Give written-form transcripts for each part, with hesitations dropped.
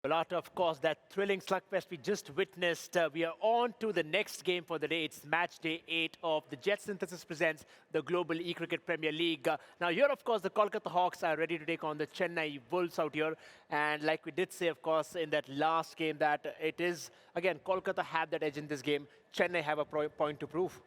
Well, after, of course, that thrilling slugfest we just witnessed, we are on to the next game for the day. It's match day 8 of the JetSynthesys presents the Global E-Cricket Premier League. Now here, of course, the Kolkata Hawks are ready to take on the Chennai Wolves out here. And like we did say, of course, in that last game that it is, again, Kolkata have that edge in this game. Chennai have a point to prove.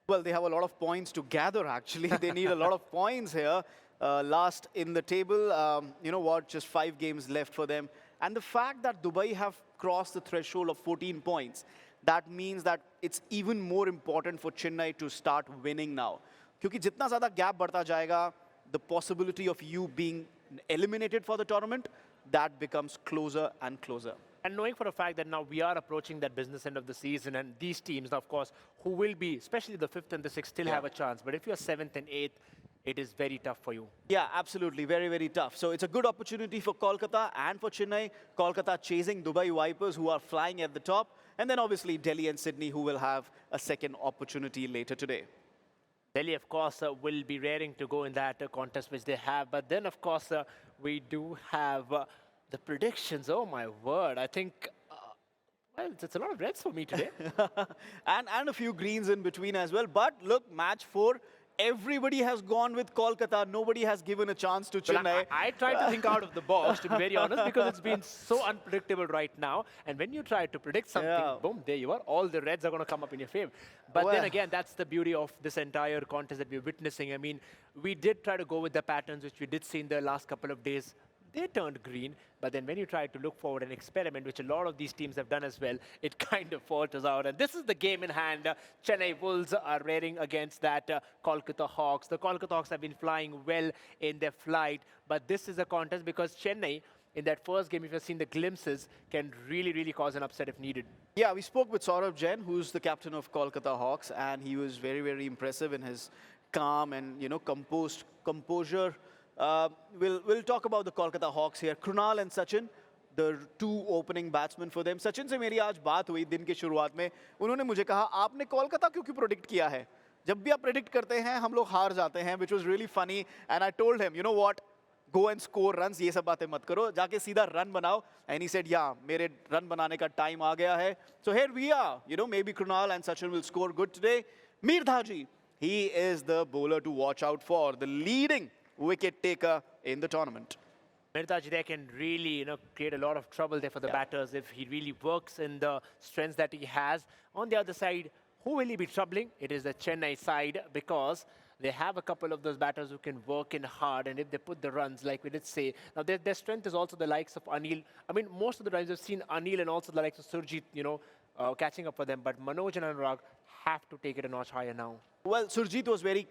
Well, they have a lot of points to gather, actually. They need a lot of points here. Last in the table, you know what, just 5 games left for them. And the fact that Dubai have crossed the threshold of 14 points, that means that it's even more important for Chennai to start winning now. Because jitna zyada gap बढ़ता जाएगा, the possibility of you being eliminated for the tournament, that becomes closer and closer. And knowing for a fact that now we are approaching that business end of the season, and these teams, of course, who will be, especially the 5th and the 6th, still have a chance. But if you're 7th and 8th, it is very tough for you. Yeah, absolutely. Very, very tough. So it's a good opportunity for Kolkata and for Chennai. Kolkata chasing Dubai Vipers, who are flying at the top. And then obviously Delhi and Sydney, who will have a second opportunity later today. Delhi, of course, will be raring to go in that contest which they have. But then, of course, we do have the predictions. Oh, my word. I think, well, it's a lot of reds for me today. and a few greens in between as well. But look, match 4. Everybody has gone with Kolkata. Nobody has given a chance to Chennai. Well, I tried to think out of the box, to be very honest, because it's been so unpredictable right now. And when you try to predict something, boom, there you are. All the reds are going to come up in your favor. But then again, that's the beauty of this entire contest that we're witnessing. I mean, we did try to go with the patterns, which we did see in the last couple of days. They turned green, but then when you try to look forward and experiment, which a lot of these teams have done as well, it kind of falters out. And this is the game in hand. Chennai Wolves are rearing against that Kolkata Hawks. The Kolkata Hawks have been flying well in their flight, but this is a contest because Chennai, in that first game, if you've seen the glimpses, can really, really cause an upset if needed. Yeah, we spoke with Saurabh Jain, who's the captain of Kolkata Hawks, and he was very, very impressive in his calm and, you know, composure. We'll talk about the Kolkata Hawks here. Krunal and Sachin, the 2 opening batsmen for them. Sachin से मेरी आज बात हुई दिन की शुरुआत में. उन्होंने मुझे कहा, आपने कोलकाता क्यों प्रेडिक्ट किया है? जब भी आप प्रेडिक्ट करते हैं, हम लोग हार जाते हैं, which was really funny. And I told him, you know what? Go and score runs. ये सब बातें मत करो. जाके सीधा run बनाओ. And he said, yeah, मेरे run बनाने का time आ गया है. So here we are. You know, maybe Krunal and Sachin will score good today. Mirdhaji, he is the bowler to watch out for, the leading wicket taker in the tournament. Mirdhaji there can really, you know, create a lot of trouble there for the batters if he really works in the strengths that he has. On the other side, who will he be troubling? It is the Chennai side, because they have a couple of those batters who can work in hard, and if they put the runs, like we did say, now their strength is also the likes of Anil. I mean, most of the times we've seen Anil and also the likes of Surjit, you know, catching up for them, but Manoj and Anurag have to take it a notch higher now. Well, Surjit was very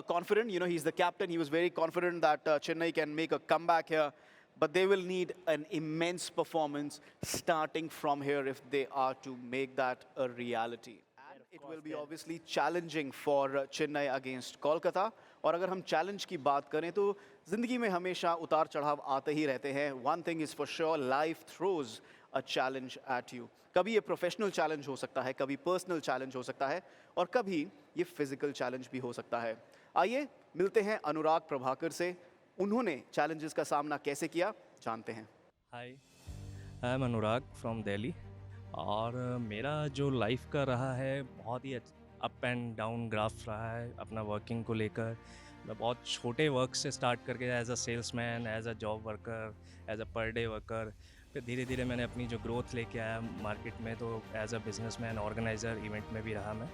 confident. You know, he's the captain. He was very confident that Chennai can make a comeback here. But they will need an immense performance starting from here if they are to make that a reality. And it will be obviously challenging for Chennai against Kolkata. और अगर हम challenge की बात करें तो ज़िंदगी में हमेशा उतार चढ़ाव आते ही रहते हैं. One thing is for sure, life throws a challenge at you. कभी ये प्रोफेशनल चैलेंज हो सकता है, कभी पर्सनल चैलेंज हो सकता है, और कभी ये फिजिकल चैलेंज भी हो सकता है. आइए मिलते हैं अनुराग प्रभाकर से. उन्होंने चैलेंजेस का सामना कैसे किया, जानते हैं. Hi, I am Anurag from Delhi. और मेरा जो लाइफ का रहा है बहुत ही अप एंड डाउन ग्राफ रहा है अपना वर्किंग को लेकर. मैं बहुत छोटे वर्क से स्टार्ट करके as a salesman, as a job worker, as a per day worker, फिर धीरे धीरे मैंने अपनी जो ग्रोथ लेके आया मार्केट में, तो as a businessman, organiser, event में भी रहा मैं.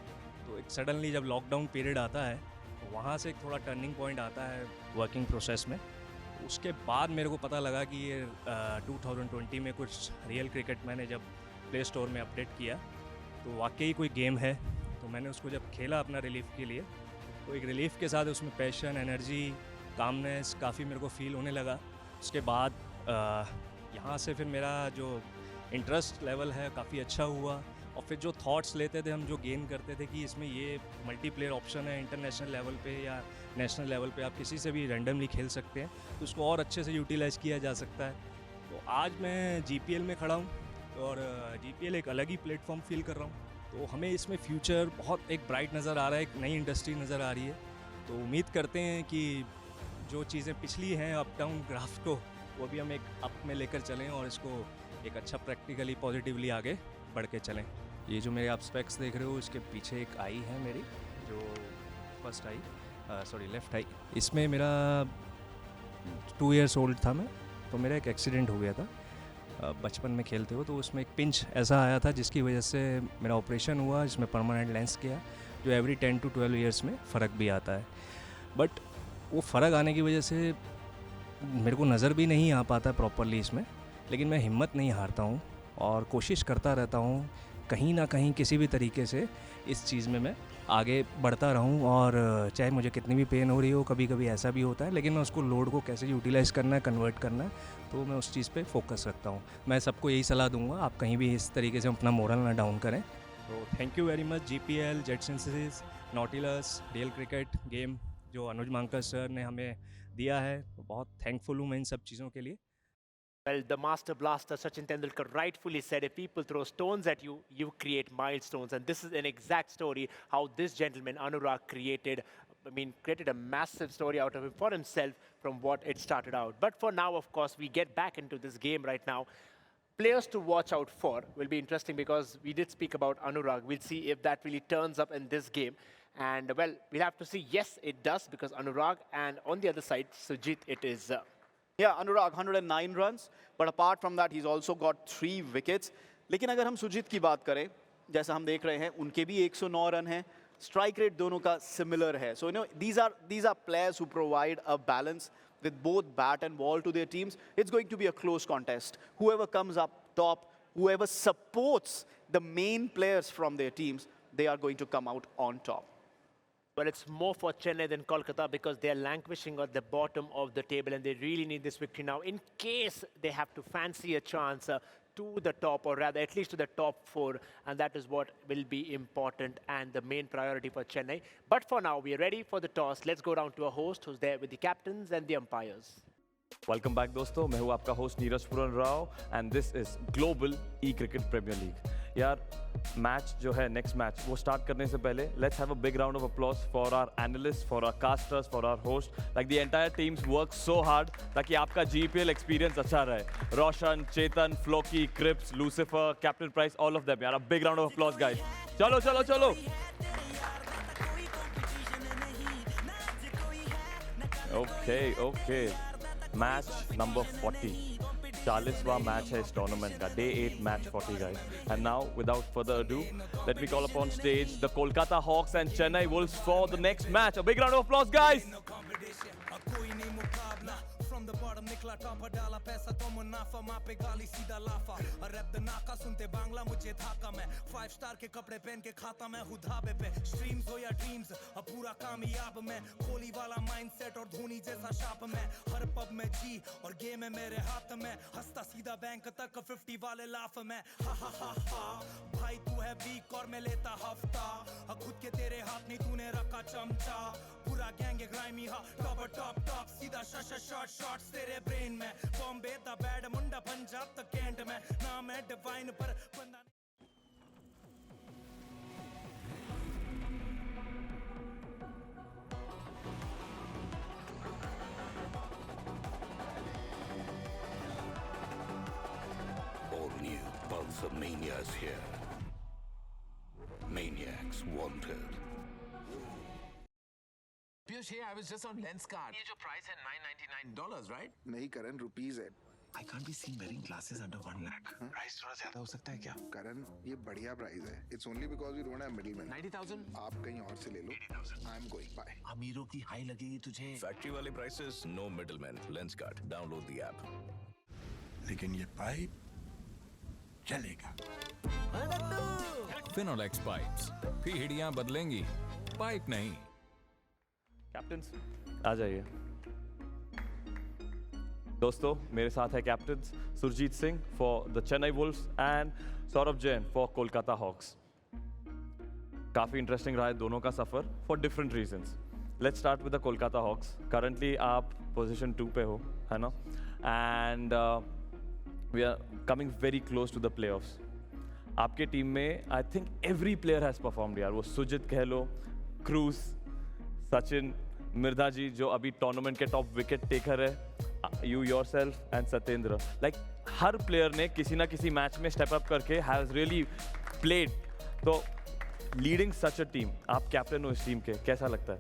तो एक सडनली जब लॉकडाउन पीरियड आता है, तो वहाँ से एक थोड़ा टर्निंग पॉइंट आता है वर्किंग प्रोसेस में. उसके बाद मेरे को पता लगा कि ये 2020 में कुछ रियल क्रिकेट मैंने जब प्ले स्टोर में अपडेट किया, तो वाकई कोई गेम है. तो मैंने उसको जब खेला अपना रिलीफ के लिए, तो एक रिलीफ के साथ उसमें पैशन, एनर्जी, कामनेस काफ़ी मेरे को फील होने लगा. उसके बाद यहाँ से फिर मेरा जो इंटरेस्ट लेवल है काफ़ी अच्छा हुआ. और फिर जो थॉट्स लेते थे हम, जो गेन करते थे कि इसमें ये मल्टीप्लेयर ऑप्शन है, इंटरनेशनल लेवल पे या नेशनल लेवल पे आप किसी से भी रैंडमली खेल सकते हैं, तो उसको और अच्छे से यूटिलाइज़ किया जा सकता है. तो आज मैं GPL में खड़ा हूँ, और GPL एक अलग ही प्लेटफॉर्म फील कर रहा हूँ. तो हमें इसमें फ्यूचर बहुत एक ब्राइट नज़र आ रहा है, एक नई इंडस्ट्री नज़र आ रही है. तो उम्मीद करते हैं कि जो चीज़ें पिछली हैं अप डाउन ग्राफ को, वो भी हम एक अप में लेकर चलें और इसको एक अच्छा प्रैक्टिकली पॉजिटिवली आगे बढ़ के चलें। ये जो मेरे आप स्पेक्स देख रहे हो, इसके पीछे एक आई है मेरी, जो फर्स्ट आई लेफ़्ट आई, इसमें मेरा 2 इयर्स ओल्ड था मैं, तो मेरा एक एक्सीडेंट हो गया था बचपन में खेलते हो, तो उसमें एक पिंच ऐसा आया था जिसकी वजह से मेरा ऑपरेशन हुआ, जिसमें परमानेंट लेंस किया, जो एवरी 10 to 12 ईयर्स में फ़र्क भी आता है। बट वो फ़र्क आने की वजह से मेरे को नज़र भी नहीं आ पाता प्रॉपरली इसमें, लेकिन मैं हिम्मत नहीं हारता हूँ और कोशिश करता रहता हूँ कहीं ना कहीं किसी भी तरीके से इस चीज़ में मैं आगे बढ़ता रहूं, और चाहे मुझे कितनी भी पेन हो रही हो, कभी कभी ऐसा भी होता है, लेकिन मैं उसको लोड को कैसे यूटिलाइज़ करना है, कन्वर्ट करना है, तो मैं उस चीज़ पे फोकस रखता हूं। मैं सबको यही सलाह दूंगा, आप कहीं भी इस तरीके से अपना मोरल ना डाउन करें। तो thank you very much GPL, JetSynthesys, Nautilus, real cricket game जो अनुज मांकर सर ने हमें दिया है, तो बहुत थैंकफुल हूँ मैं इन सब चीज़ों के लिए। Well, the master blaster Sachin Tendulkar rightfully said, if people throw stones at you, you create milestones. And this is an exact story how this gentleman, Anurag, created a massive story out of him for himself from what it started out. But for now, of course, we get back into this game right now. Players to watch out for will be interesting because we did speak about Anurag. We'll see if that really turns up in this game. And, well, we'll have to see. Yes, it does, because Anurag, and on the other side, Sujit, it is... Yeah, Anurag, 109 runs, but apart from that, he's also got 3 wickets. लेकिन अगर हम सुजीत की बात करें, जैसा हम देख रहे हैं, उनके भी 109 रन हैं, strike rate दोनों का similar है. So, you know, these are players who provide a balance with both bat and ball to their teams. It's going to be a close contest. Whoever comes up top, whoever supports the main players from their teams, they are going to come out on top. Well, it's more for Chennai than Kolkata because they're languishing at the bottom of the table and they really need this victory now in case they have to fancy a chance to the top, or rather at least to the top 4, and that is what will be important and the main priority for Chennai. But for now, we are ready for the toss. Let's go down to a host who's there with the captains and the umpires. Welcome back दोस्तों, मैं हूँ आपका host Neeraj Puran Rao and this is Global E Cricket Premier League. यार match जो है, next match वो start करने से पहले let's have a big round of applause for our analyst, for our casters, for our host. Like the entire teams work so hard ताकि आपका GPL experience अच्छा रहे। Roshan, Chetan, Floki, Cripps, Lucifer, captain Price, all of them. यार a big round of applause guys. चलो चलो चलो। Okay match number 40, 40वां match है इस टूर्नामेंट का, day 8 match 40 guys. And now without further ado let me call upon stage the Kolkata Hawks and Chennai Wolves for the next match. A big round of applause guys. the bottom निकला top डाला पैसा तो मुनाफा माँ पे गाली सीधा लाफा रैप द नाका सुनते बांग्ला मुझे थाका मैं 5 स्टार के कपड़े पहन के खाता मैं हूँ धाबे पे स्ट्रीम्स हो या ड्रीम्स अब पूरा कामयाब मैं कोहली वाला माइंडसेट और धोनी जैसा शाप मैं हर पब में जी और गेम है मेरे हाथ में हंसता सीधा बैंक तक 50 वाले लाफ में हा भाई तू है वीक और मैं लेता हफ्ता खुद के तेरे हाथ नहीं तूने रखा चमचा पूरा गैंग ग्राइमी हा टॉप सीधा शॉट्स तेरे ब्रेन में बॉम्बे द बैड मुंडा पंजाब तक कैंट में नाम है डिवाइन पर बंदा All new Pulsar Mania's here. Maniacs wanted. Piyush, hey, I was just on Lenskart. ये जो price है $999, right? नहीं करण, रुपीज है। I can't be seen wearing glasses under 1 lakh. Price थोड़ा ज़्यादा हो सकता है क्या? करण, ये बढ़िया प्राइस है। It's only because we don't have middlemen. 90,000? आप कहीं और से ले लो। 80,000. I'm going. Bye. अमीरों की हाई लगेगी तुझे। Factory वाले prices, no middlemen. Lenskart. Download the app. लेकिन ये पाइप चलेगा। फिनोलेक्स पाइप्स, पीढ़ियां बदलेंगी, पाइप नहीं। कैप्टन्स आ जाइए। दोस्तों मेरे साथ है captains Surjeet Singh for the Chennai Wolves and Saurabh Jain for Kolkata Hawks. काफ़ी इंटरेस्टिंग रहा है दोनों का सफ़र for different reasons. Let's start with the Kolkata Hawks. Currently आप पोजीशन 2 पे हो, है ना, and we are coming very close to the playoffs. आपके टीम में I think every player has performed यार। वो सुजित कह लो, क्रूज, सचिन, मिर्धा जी जो अभी टूर्नामेंट के टॉप विकेट टेकर है, you yourself and Satyendra. Like, her player ने किसी ना किसी मैच में स्टेप अप करके हैज रियली प्लेड। तो लीडिंग सच अ टीम, आप कैप्टन हो इस टीम के, कैसा लगता है?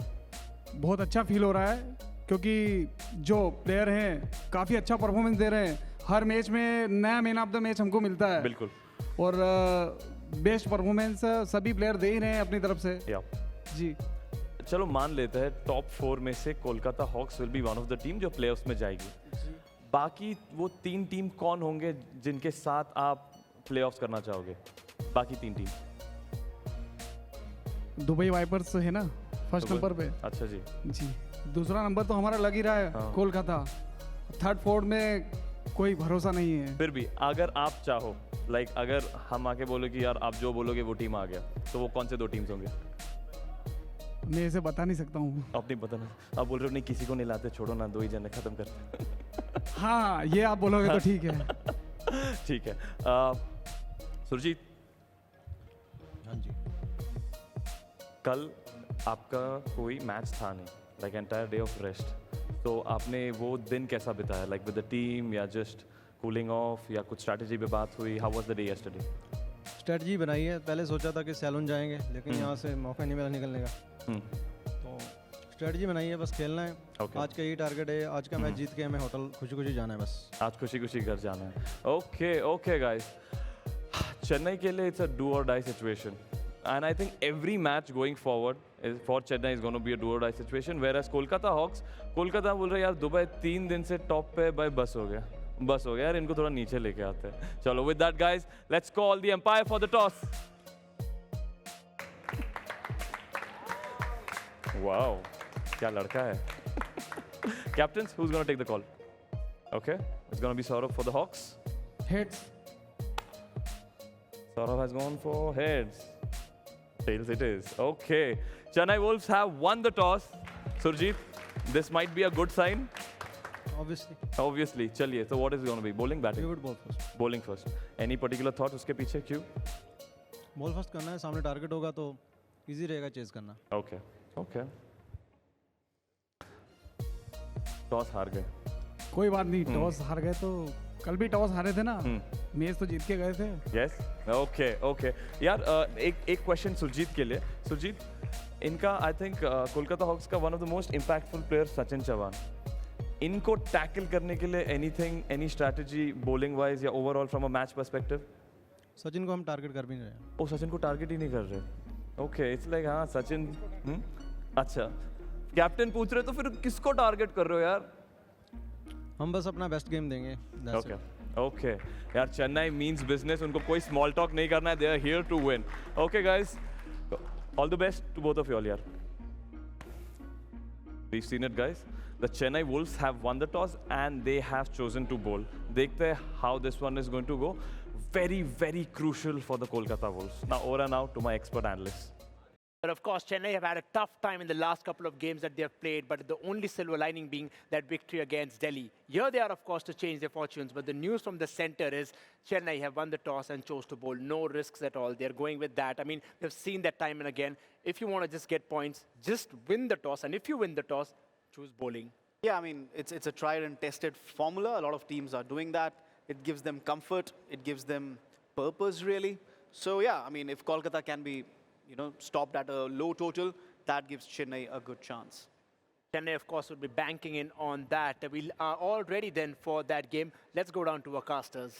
बहुत अच्छा फील हो रहा है क्योंकि जो प्लेयर हैं काफ़ी अच्छा परफॉर्मेंस दे रहे हैं। हर मैच में नया मैन ऑफ द मैच हमको मिलता है। बिल्कुल। और बेस्ट परफॉर्मेंस सभी प्लेयर दे ही रहे हैं अपनी तरफ से। जी चलो मान लेते हैं टॉप 4 में से Kolkata Hawks will be one of the team जो प्लेऑफ्स में जाएगी। बाकी वो 3 टीम कौन होंगे जिनके साथ आप प्लेऑफ्स करना चाहोगे? बाकी 3 टीम दुबई वाइपर्स है ना फर्स्ट नंबर पे। अच्छा जी। दूसरा नंबर तो हमारा लग ही रहा है कोलकाता। थर्ड फोर्थ में कोई भरोसा नहीं है। फिर भी अगर आप चाहो, लाइक अगर हम आके बोलो कि यार आप जो बोलोगे वो टीम आ गया, तो वो कौन से 2 टीम्स होंगे? मैं ऐसे बता नहीं सकता हूँ। आप नहीं पता ना, आप बोल रहे हो नहीं किसी को नहीं लाते, छोड़ो ना 2 ही जने खत्म करते। हाँ ये आप बोलोगे तो ठीक है। ठीक है। सुरजीत, हाँ जी। कल आपका कोई मैच था नहीं, like entire day of rest, तो आपने वो दिन कैसा बिताया? लाइक विद द टीम या जस्ट कूलिंग ऑफ या कुछ स्ट्रैटेजी पे बात हुई? How was the day yesterday? Strategy बनाई है, पहले सोचा था कि सैलून जाएंगे लेकिन यहाँ से मौका नहीं मिला निकलने का, तो स्ट्रैटेजी बनाई है, बस खेलना है। आज का यही टारगेट है, आज का मैच जीत के हमें होटल खुशी खुशी जाना है बस। आज खुशी खुशी घर जाना है। ओके गाइस, चेन्नई के लिए इट्स अ डू और die situation, and I think every match going forward for Chennai is going to be a do or die situation, whereas Kolkata Hawks, Kolkata बोल रहे यार दुबई 3 दिन से टॉप पे, भाई बस हो गया यार, इनको थोड़ा नीचे लेके आते हैं। चलो with that guys, let's call the umpire for the toss. Wow, क्या लड़का है। Captains, who's going to take the call? Okay, it's going to be Saurabh for the Hawks. Heads. Saurabh has gone for heads. Tails it is. Okay. Chennai Wolves have won the toss. Surjit, this might be a good sign. Obviously. चलिए, so what is it going to be? Bowling, batting? We would bowl first. Bowling first. Any particular thought उसके पीछे क्यों? Ball first करना है, सामने target होगा तो easy रहेगा चेज करना। Okay. टॉस हार गए। कोई बात नहीं, टॉस हार गए तो कल भी टॉस हारे थे ना, मैच तो जीत के गए थे। यस, ओके यार, एक क्वेश्चन सुरजीत के लिए। सुरजीत, इनका आई थिंक कोलकाता हॉक्स का one of the most impactful player Sachin Chauhan, इनको टैकल करने के लिए एनी स्ट्रैटेजी बॉलिंग वाइज या overall from a match perspective? Sachin को हम टारगेट कर भी नहीं रहे। ओ, सचिन को टारगेट ही नहीं कर रहे। ओके, इट्स लाइक हाँ सचिन। अच्छा, कैप्टन पूछ रहे तो फिर किसको टारगेट कर रहे हो यार? हम बस अपना बेस्ट गेम देंगे। ओके यार, चेन्नई मीन्स बिजनेस, उनको कोई स्मॉल टॉक नहीं करना है, they are here to win. Okay guys, all the best to both of you all यार। We've seen it guys, the Chennai Wolves have won the toss and they have chosen to bowl. देखते हैं how this one is going to go. Very crucial for the Kolkata Wolves. Now over and out to my expert analysts. But of course, Chennai have had a tough time in the last couple of games that they have played, but the only silver lining being that victory against Delhi. Here they are, of course, to change their fortunes, but the news from the center is Chennai have won the toss and chose to bowl. No risks at all. They're going with that. I mean, we've seen that time and again. If you want to just get points, just win the toss, and if you win the toss, choose bowling. Yeah, I mean, it's a tried and tested formula. A lot of teams are doing that. It gives them comfort. It gives them purpose, really. So, yeah, I mean, if Kolkata can be stopped at a low total, that gives Chennai a good chance. Chennai, of course, will be banking in on that. We are all ready then for that game. Let's go down to our casters.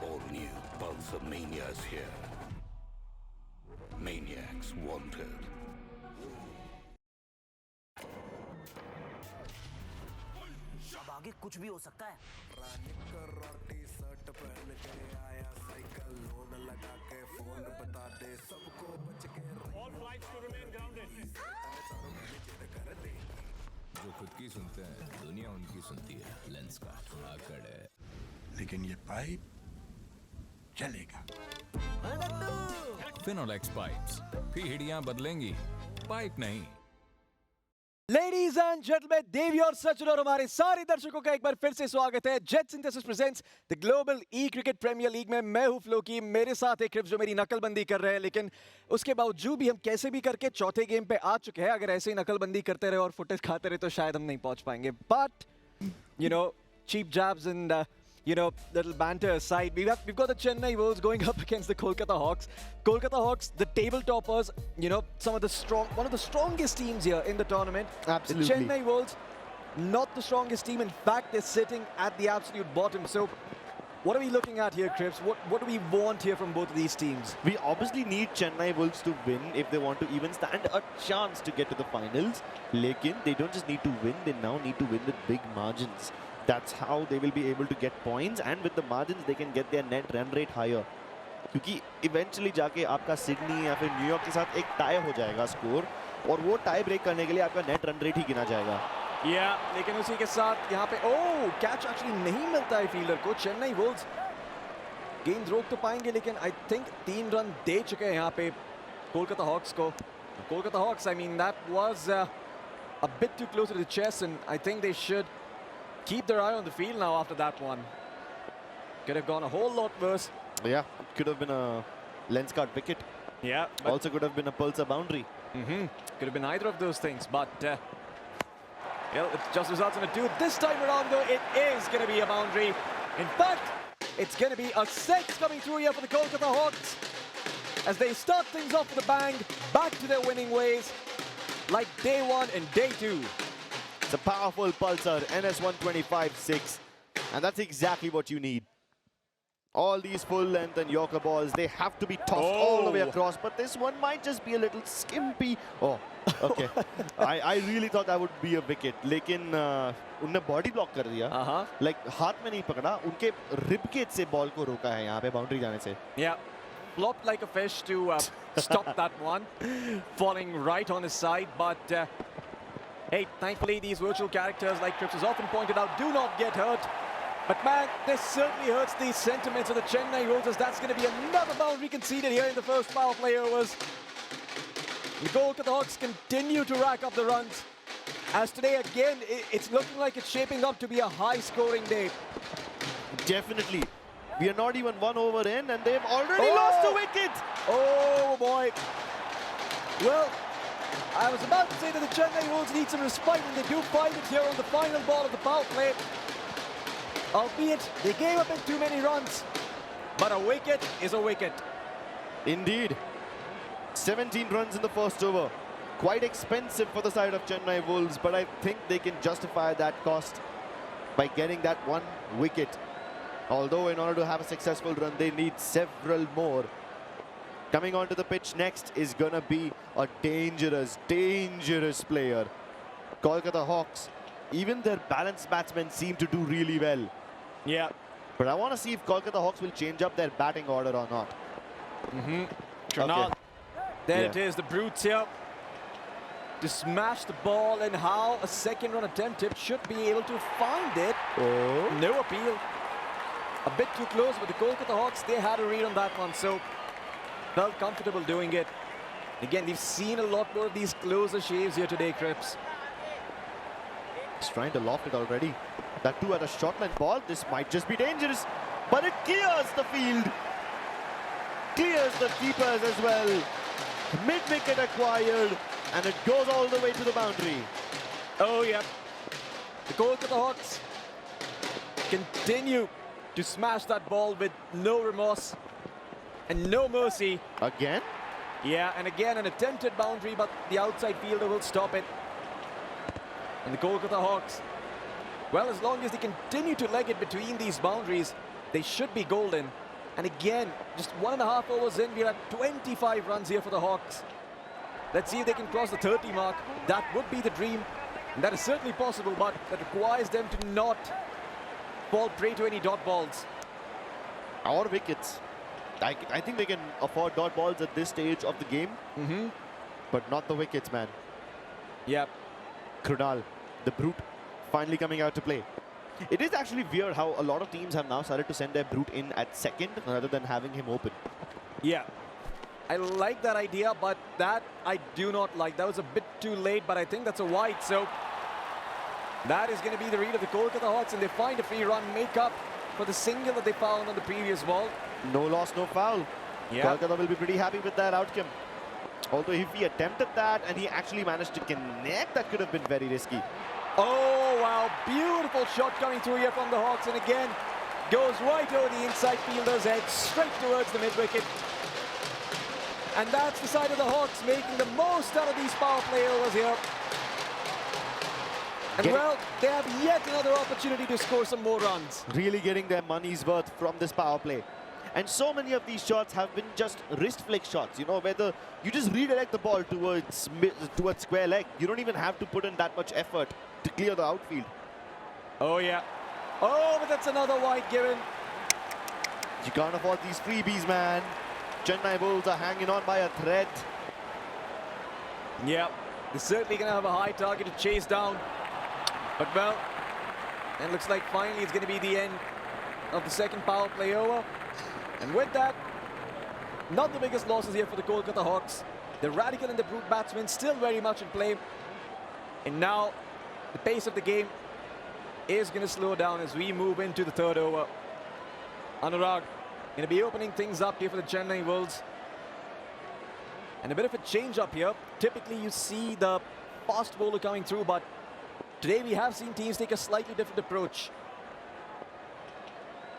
All new Pulsar Mania is here. Maniacs wanted. आगे कुछ भी हो सकता है। जो खुद की सुनते हैं दुनिया उनकी सुनती है। लेंस कार्ट आकड़ है, लेकिन ये पाइप चलेगा। फिनोलेक्स पाइप्स, पीढ़ियां बदलेंगी, पाइप नहीं। Ladies and gentlemen, देवी और सचिन और हमारे सारे दर्शकों का एक बार फिर से स्वागत है JetSynthesys presents the Global E-Cricket Premier League में मैं हूं फ्लो की, मेरे साथ एक क्रिप्स जो मेरी नकलबंदी कर रहे हैं, लेकिन उसके बावजूद भी हम कैसे भी करके चौथे गेम पे आ चुके हैं। अगर ऐसे ही नकलबंदी करते रहे और फुटेज खाते रहे तो शायद हम नहीं पहुंच पाएंगे। But you know, cheap jabs and you know, little banter aside, we've got the Chennai Wolves going up against the Kolkata Hawks. Kolkata Hawks, the table toppers, you know, one of the strongest teams here in the tournament. Absolutely. The Chennai Wolves, not the strongest team. In fact, they're sitting at the absolute bottom. So, what are we looking at here, Crips? What do we want here from both of these teams? We obviously need Chennai Wolves to win if they want to even stand a chance to get to the finals. Lekin, they don't just need to win, they now need to win with big margins. That's how they will be able to get points, and with the margins they can get their net run rate higher. क्योंकि eventually जाके आपका Sydney या फिर New York के साथ एक tie हो जाएगा स्कोर, और वो टाई ब्रेक करने के लिए आपका नेट रन रेट ही गिना जाएगा। लेकिन उसी के साथ यहाँ पे कैच एक्चुअली नहीं मिलता है फील्डर को। चेन्नई वुल्व्स गेंद रोक तो पाएंगे, लेकिन आई थिंक 3 रन दे चुके हैं यहाँ पे कोलकाता हॉक्स को। Kolkata Hawks, I mean, that was a bit too close to the chest, and I think they should keep their eye on the field now after that one. Could have gone a whole lot worse. Yeah, could have been a lens card wicket. Yeah. Also could have been a pulsar boundary. Could have been either of those things, but well, it just results in a 2. This time around, though, it is going to be a boundary. In fact, it's going to be a 6 coming through here for the Kolkata Hawks as they start things off with a bang, back to their winning ways, like day 1 and day 2. It's a powerful pulsar, NS125-6, and that's exactly what you need. All these full length and Yorker balls, they have to be tossed all the way across, but this one might just be a little skimpy. Oh, okay. I really thought that would be a wicket, लेकिन उनने body block कर दिया. Like हाथ में नहीं पकड़ा, उनके rib cage से ball को रोका है यहाँ पे boundary जाने से. Yeah, flopped like a fish to stop that one, falling right on his side, but hey, thankfully these virtual characters, like Crips has often pointed out, do not get hurt. But man, this certainly hurts the sentiments of the Chennai Wolves, as that's going to be another boundary conceded here in the first power play overs. The Kolkata Hawks continue to rack up the runs, as today again, it's looking like it's shaping up to be a high-scoring day. Definitely. We are not even 1 over in, and they've already lost a wicket. Oh boy. Well, I was about to say that the Chennai Wolves need some respite, and they do find it here on the final ball of the power play. Albeit, they gave a bit too many runs, but a wicket is a wicket. Indeed. 17 runs in the first over. Quite expensive for the side of Chennai Wolves, but I think they can justify that cost by getting that 1 wicket. Although in order to have a successful run, they need several more. Coming onto the pitch next is gonna be a dangerous, dangerous player. Kolkata Hawks, even their balanced batsmen seem to do really well. Yeah. But I want to see if Kolkata Hawks will change up their batting order or not. Okay. There it is, the brutes here to smash the ball, and how a second run attempt should be able to find it. No appeal. A bit too close, but the Kolkata Hawks, they had a read on that one, so felt comfortable doing it. Again, we've seen a lot more of these closer shaves here today, Crips. He's trying to loft it already. That too at a short line ball. This might just be dangerous, but it clears the field. Clears the keepers as well. Mid-wicket acquired, and it goes all the way to the boundary. Oh, yeah. The Kolkata Hawks continue to smash that ball with no remorse and no mercy. Again? Yeah, and again an attempted boundary, but the outside fielder will stop it. And the Kolkata Hawks, well, as long as they continue to leg it between these boundaries, they should be golden. And again, just 1.5 overs in, we're at 25 runs here for the Hawks. Let's see if they can cross the 30 mark. That would be the dream. And that is certainly possible, but that requires them to not fall prey to any dot balls. Or wickets. I think they can afford dot balls at this stage of the game. But not the wickets, man. Yep. Krunal, the brute, finally coming out to play. It is actually weird how a lot of teams have now started to send their brute in at second rather than having him open. Yeah. I like that idea, but that I do not like. That was a bit too late, but I think that's a wide. So that is going to be the read of the Kolkata Hawks, and they find a free run, make up for the single that they found on the previous ball. No loss, no foul. Yeah. Kolkata will be pretty happy with that outcome. Although if he attempted that and he actually managed to connect, that could have been very risky. Oh, wow. Beautiful shot coming through here from the Hawks. And again, goes right over the inside fielder's head, straight towards the mid-wicket. And that's the side of the Hawks making the most out of these power play overs here. And well, they have yet another opportunity to score some more runs. Really getting their money's worth from this power play. And so many of these shots have been just wrist flick shots, you know, whether you just redirect the ball towards square leg. You don't even have to put in that much effort to clear the outfield. Oh, yeah. Oh, but that's another wide given. You can't afford these freebies, man. Chennai Bulls are hanging on by a thread. Yeah, they're certainly going to have a high target to chase down. But, well, it looks like finally it's going to be the end of the second power play over. And with that, not the biggest losses here for the Kolkata Hawks. The Radical and the Brute batsmen still very much in play. And now, the pace of the game is going to slow down as we move into the third over. Anurag going to be opening things up here for the Chennai Wolves. And a bit of a change up here. Typically, you see the fast bowler coming through, but today we have seen teams take a slightly different approach.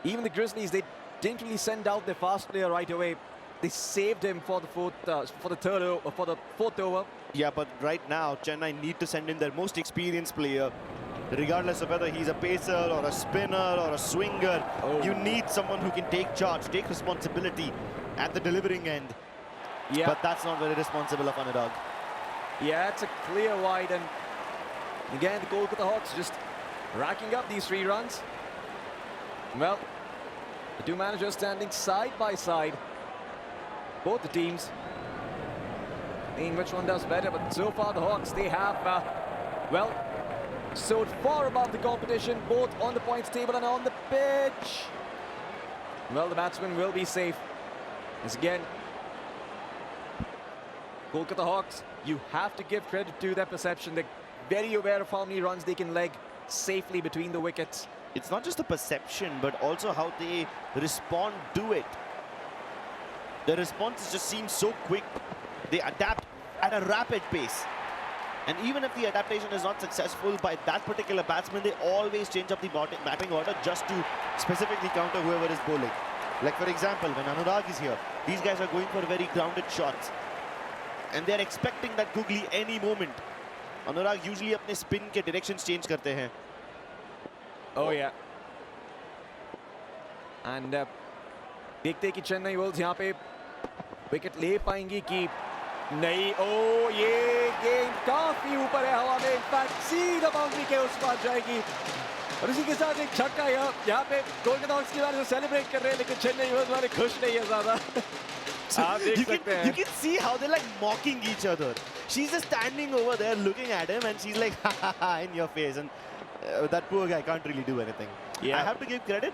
Even the Grizzlies, they didn't really send out their fast player right away. They saved him for the fourth over. Yeah, but right now, Chennai need to send in their most experienced player, regardless of whether he's a pacer or a spinner or a swinger. Oh. You need someone who can take charge, take responsibility at the delivering end. Yeah. But that's not very responsible of Anurag. Yeah, it's a clear wide, and again, the Kolkata Hawks just racking up these 3 runs. Well, the two managers standing side by side. Both the teams. Seeing which one does better, but so far the Hawks, they have, well, soared far above the competition, both on the points table and on the pitch. Well, the batsman will be safe. As again, Kolkata Hawks, you have to give credit to their perception. They're very aware of how many runs they can leg safely between the wickets. It's not just the perception, but also how they respond to it. The responses just seem so quick. They adapt at a rapid pace. And even if the adaptation is not successful by that particular batsman, they always change up the batting order just to specifically counter whoever is bowling. Like, for example, when Anurag is here, these guys are going for very grounded shots. And they're expecting that googly any moment. Anurag usually अपने spin के directions change करते हैं. Oh yeah. And देखते हैं कि Chennai Wolves यहाँ पे wicket ले पाएंगी कि नहीं. ओ ये गेंद काफी ऊपर है हवा में, इनफैक्ट सीधा बाउंड्री के उस पार जाएगी. और इसी के साथ एक छक्का यहाँ पे कोलकाता हॉक्स की बारे में सेलिब्रेट कर रहे हैं, लेकिन चेन्नई वुल्व्स वाले खुश नहीं है ज्यादा. आप देख सकते हैं. You can see how they're like mocking each other. She's just standing over there looking at him, and she's like, ha ha ha, in your face. And that poor guy can't really do anything. Yeah. I have to give credit.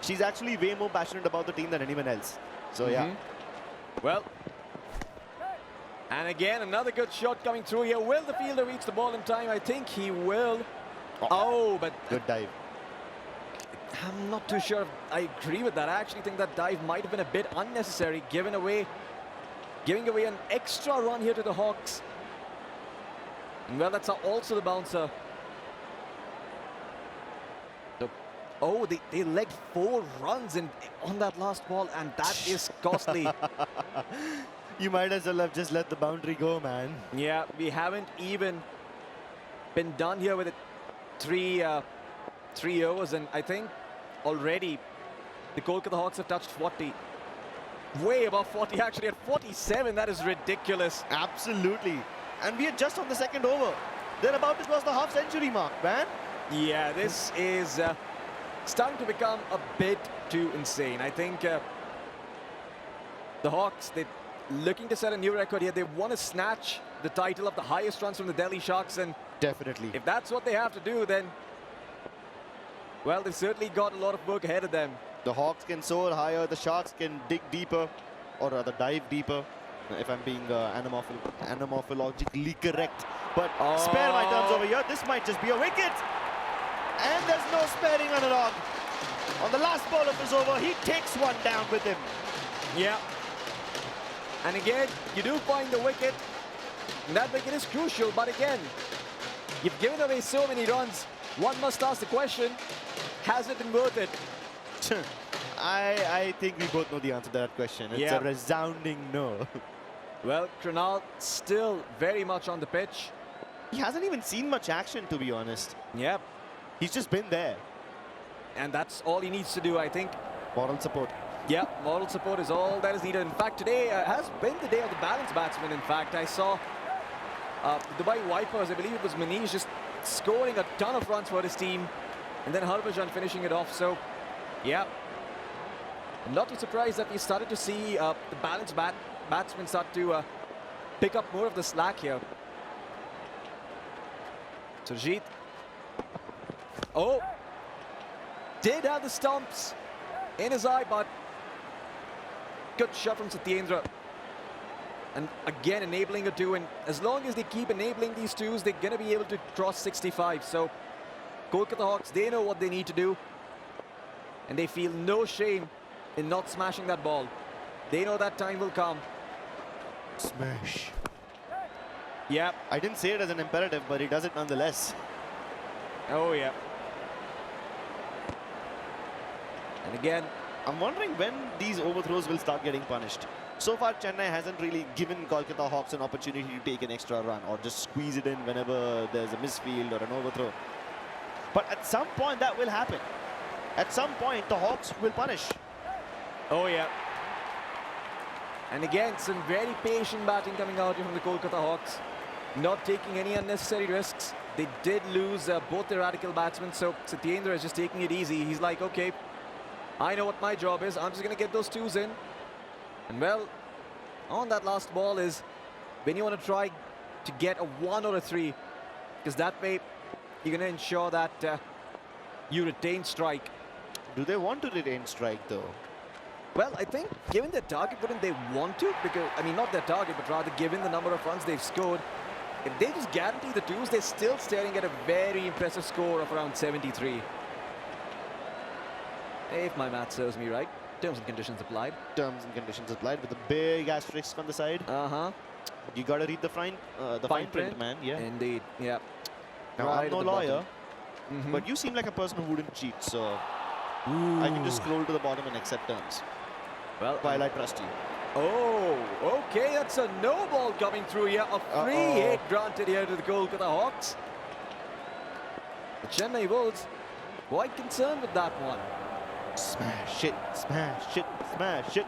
She's actually way more passionate about the team than anyone else. So yeah. Well, and again another good shot coming through here. Will the fielder reach the ball in time? I think he will. Oh, but good dive. I'm not too sure if I agree with that. I actually think that dive might have been a bit unnecessary, giving away an extra run here to the Hawks. And well, that's also the bouncer. Oh, they legged 4 runs on that last ball, and that is costly. You might as well have just let the boundary go, man. Yeah, we haven't even been done here with it. 3 overs, and I think already the Kolkata Hawks have touched 40. Way above 40, actually at 47. That is ridiculous. Absolutely. And we are just on the second over. They're about to cross the half-century mark, man. Yeah, this is starting to become a bit too insane. I think the Hawks, they're looking to set a new record here. They want to snatch the title of the highest runs from the Delhi Sharks, and definitely, if that's what they have to do, then well, they've certainly got a lot of work ahead of them. The Hawks can soar higher, the Sharks can dig deeper, or rather dive deeper. if I'm being anamorphologically correct. But spare my terms over here. This might just be a wicket. And there's no sparing Anurag. On the last ball of his over, he takes one down with him. Yeah. And again, you do find the wicket. And that wicket is crucial, but again, you've given away so many runs. One must ask the question, has it been worth it? I think we both know the answer to that question. It's a resounding no. Well, Krunal still very much on the pitch. He hasn't even seen much action, to be honest. Yep. He's just been there. And that's all he needs to do, I think. Moral support. Yeah, moral support is all that is needed. In fact, today has been the day of the balanced batsman. In fact, I saw Dubai Vipers, I believe it was Manish, just scoring a ton of runs for his team. And then Harbhajan finishing it off. So, yeah. I'm not too surprised that we started to see the balanced batsmen start to pick up more of the slack here. Surjit. Oh! Did have the stumps in his eye, but good shot from Satyendra. And again, enabling a two. And as long as they keep enabling these twos, they're going to be able to cross 65. So, Kolkata Hawks, they know what they need to do. And they feel no shame in not smashing that ball. They know that time will come. Smash. Yeah. I didn't say it as an imperative, but he does it nonetheless. Oh, yeah. And again, I'm wondering when these overthrows will start getting punished. So far, Chennai hasn't really given Kolkata Hawks an opportunity to take an extra run or just squeeze it in whenever there's a misfield or an overthrow. But at some point, that will happen. At some point, the Hawks will punish. Oh, yeah. And again, some very patient batting coming out here from the Kolkata Hawks. Not taking any unnecessary risks. They did lose both their radical batsmen, so Satyendra is just taking it easy. He's like, okay, I know what my job is. I'm just going to get those twos in. And well, on that last ball is when you want to try to get a 1 or a 3, because that way you're going to ensure that you retain strike. Do they want to retain strike, though? Well, I think given their target, wouldn't they want to? Because, I mean, not their target, but rather given the number of runs they've scored, if they just guarantee the twos, they're still staring at a very impressive score of around 73. If my math serves me right. Terms and conditions applied. Terms and conditions applied with a big asterisk on the side. Uh-huh. You got to read the fine print, man. Yeah. Indeed, yeah. Now, Right I'm no at the lawyer, bottom. but you seem like a person who wouldn't cheat, so I can just scroll to the bottom and accept terms. Well, while I trust you. Oh, okay, that's a no ball coming through here. A free hit granted here to the Kolkata Hawks. The Chennai Wolves quite concerned with that one. Smash it, smash it, smash it.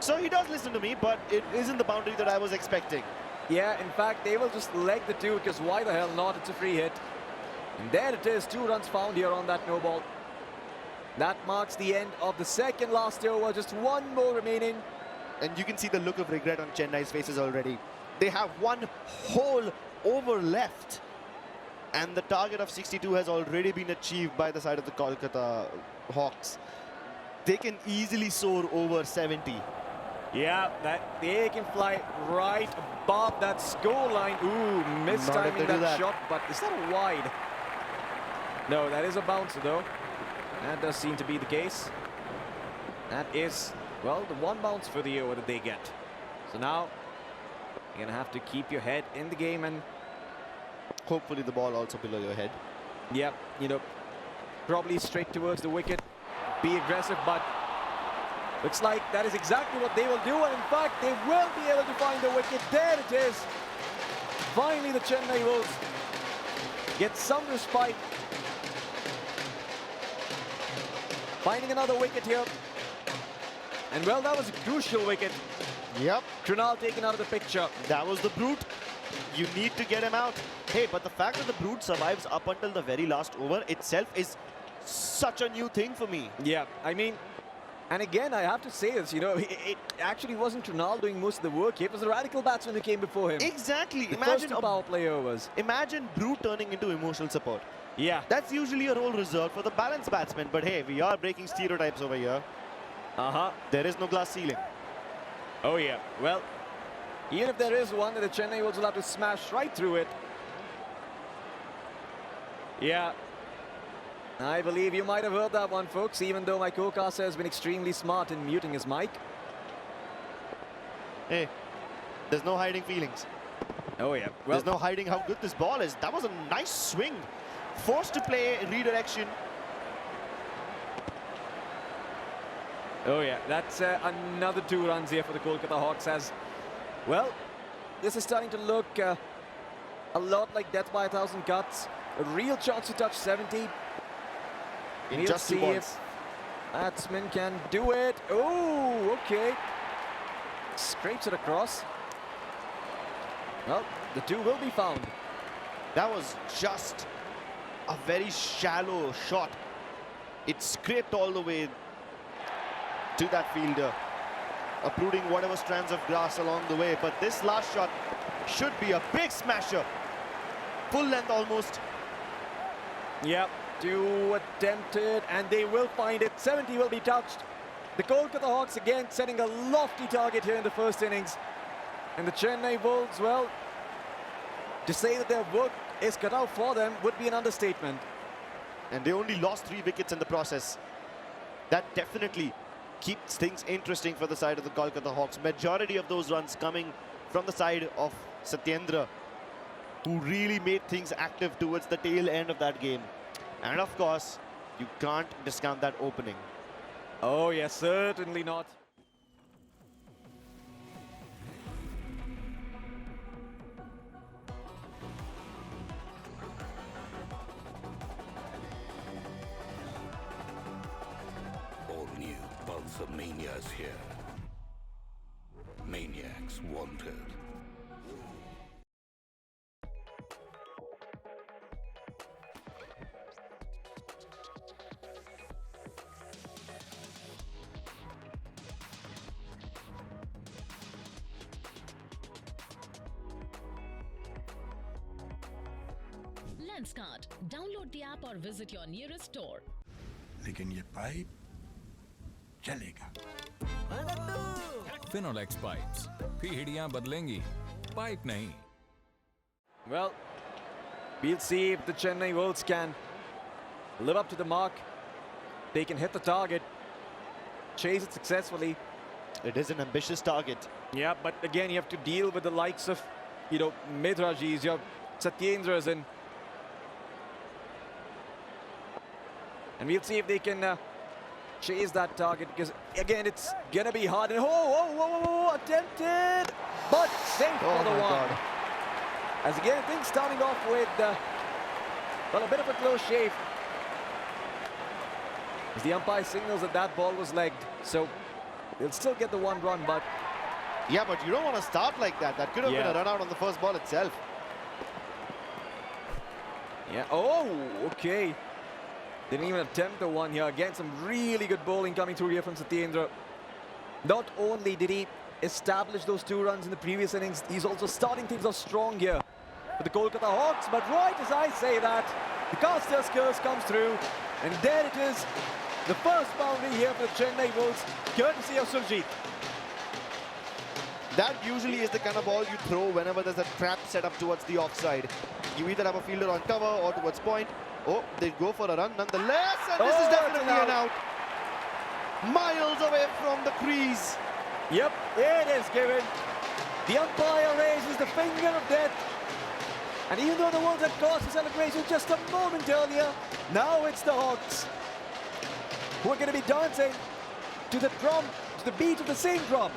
So he does listen to me, but it isn't the boundary that I was expecting. Yeah, in fact, they will just leg the two, because why the hell not? It's a free hit. And there it is, 2 runs found here on that no ball. That marks the end of the second last over, just 1 more remaining. And you can see the look of regret on Chennai's faces already. They have 1 whole over left. And the target of 62 has already been achieved by the side of the Kolkata Hawks. They can easily soar over 70. Yeah, that they can fly right above that score line. Ooh, mistiming that shot, but is that a wide? No, that is a bouncer though. That does seem to be the case. That is, well, the 1 bounce for the over that they get. So now, you're gonna have to keep your head in the game and hopefully the ball also below your head. Yeah, you know, probably straight towards the wicket. Be aggressive, but looks like that is exactly what they will do. And in fact, they will be able to find the wicket. There it is. Finally, the Chennai Wolves get some respite. Finding another wicket here. And well, that was a crucial wicket. Yep. Krunal taken out of the picture. That was the brute. You need to get him out. Hey, but the fact that the brute survives up until the very last over itself is such a new thing for me. Yeah, I mean, and again, I have to say this, you know, it actually wasn't Krunal doing most of the work. It was the radical batsman who came before him. Exactly. The Imagine first 2 power play overs. Imagine brute turning into emotional support. Yeah. That's usually a role reserved for the balanced batsman. But hey, we are breaking stereotypes over here. Uh-huh. There is no glass ceiling. Oh yeah, well, even if there is one, the Chennai Wolves will have to smash right through it. Yeah, I believe you might have heard that one, folks, even though my co-caster has been extremely smart in muting his mic. Hey, there's no hiding feelings. Oh yeah, well, there's no hiding how good this ball is. That was a nice swing. Forced to play redirection. Oh yeah, that's another 2 runs here for the Kolkata Hawks as, well, this is starting to look a lot like death by 1,000 cuts. A real chance to touch 70. In just 2 balls. If batsman can do it. Oh, okay. Scrapes it across. Well, the 2 will be found. That was just a very shallow shot. It scraped all the way to that fielder, uprooting whatever strands of grass along the way. But this last shot should be a big smasher. Full length almost. Yep, 2 attempted, and they will find it. 70 will be touched. The Kolkata Hawks again setting a lofty target here in the first innings. And the Chennai Wolves, well, to say that their work is cut out for them would be an understatement. And they only lost 3 wickets in the process. That definitely keeps things interesting for the side of the Kolkata Hawks. Majority of those runs coming from the side of Satyendra, who really made things active towards the tail end of that game. And of course, you can't discount that opening. Oh yes, certainly not. All new Pulsar Mania is here. Maniacs wanted. Lenskart. Download the app or visit your nearest store. लेकिन ये pipe चलेगा। Finolex pipes. पीढ़ियां बदलेंगी, pipe नहीं। Well, we'll see if the Chennai Wolves can live up to the mark. They can hit the target, chase it successfully. It is an ambitious target. Yeah, but again, you have to deal with the likes of, Midrajis, your Satyendras, and we'll see if they can chase that target, because again, it's gonna be hard. And attempted, but safe for the one. God. As again, things starting off with well, a bit of a close shave. As the umpire signals that ball was legged, so they'll still get the 1 run, but yeah, but you don't want to start like that. That could have been a run out on the first ball itself. Yeah. Oh, okay. Didn't even attempt the one here. Again, some really good bowling coming through here from Satyendra. Not only did he establish those 2 runs in the previous innings, he's also starting things off strong here for the Kolkata Hawks. But right as I say that, the caster's curse comes through, and there it is. The first boundary here for the Chennai Wolves, courtesy of Surjit. That usually is the kind of ball you throw whenever there's a trap set up towards the offside. You either have a fielder on cover or towards point. Oh, they go for a run nonetheless, and this is definitely an out. Miles away from the crease. Yep, it is given. The umpire raises the finger of death. And even though the Wolves had caused the celebration just a moment earlier, now it's the Hawks who are going to be dancing to the drum, to the beat of the same drum.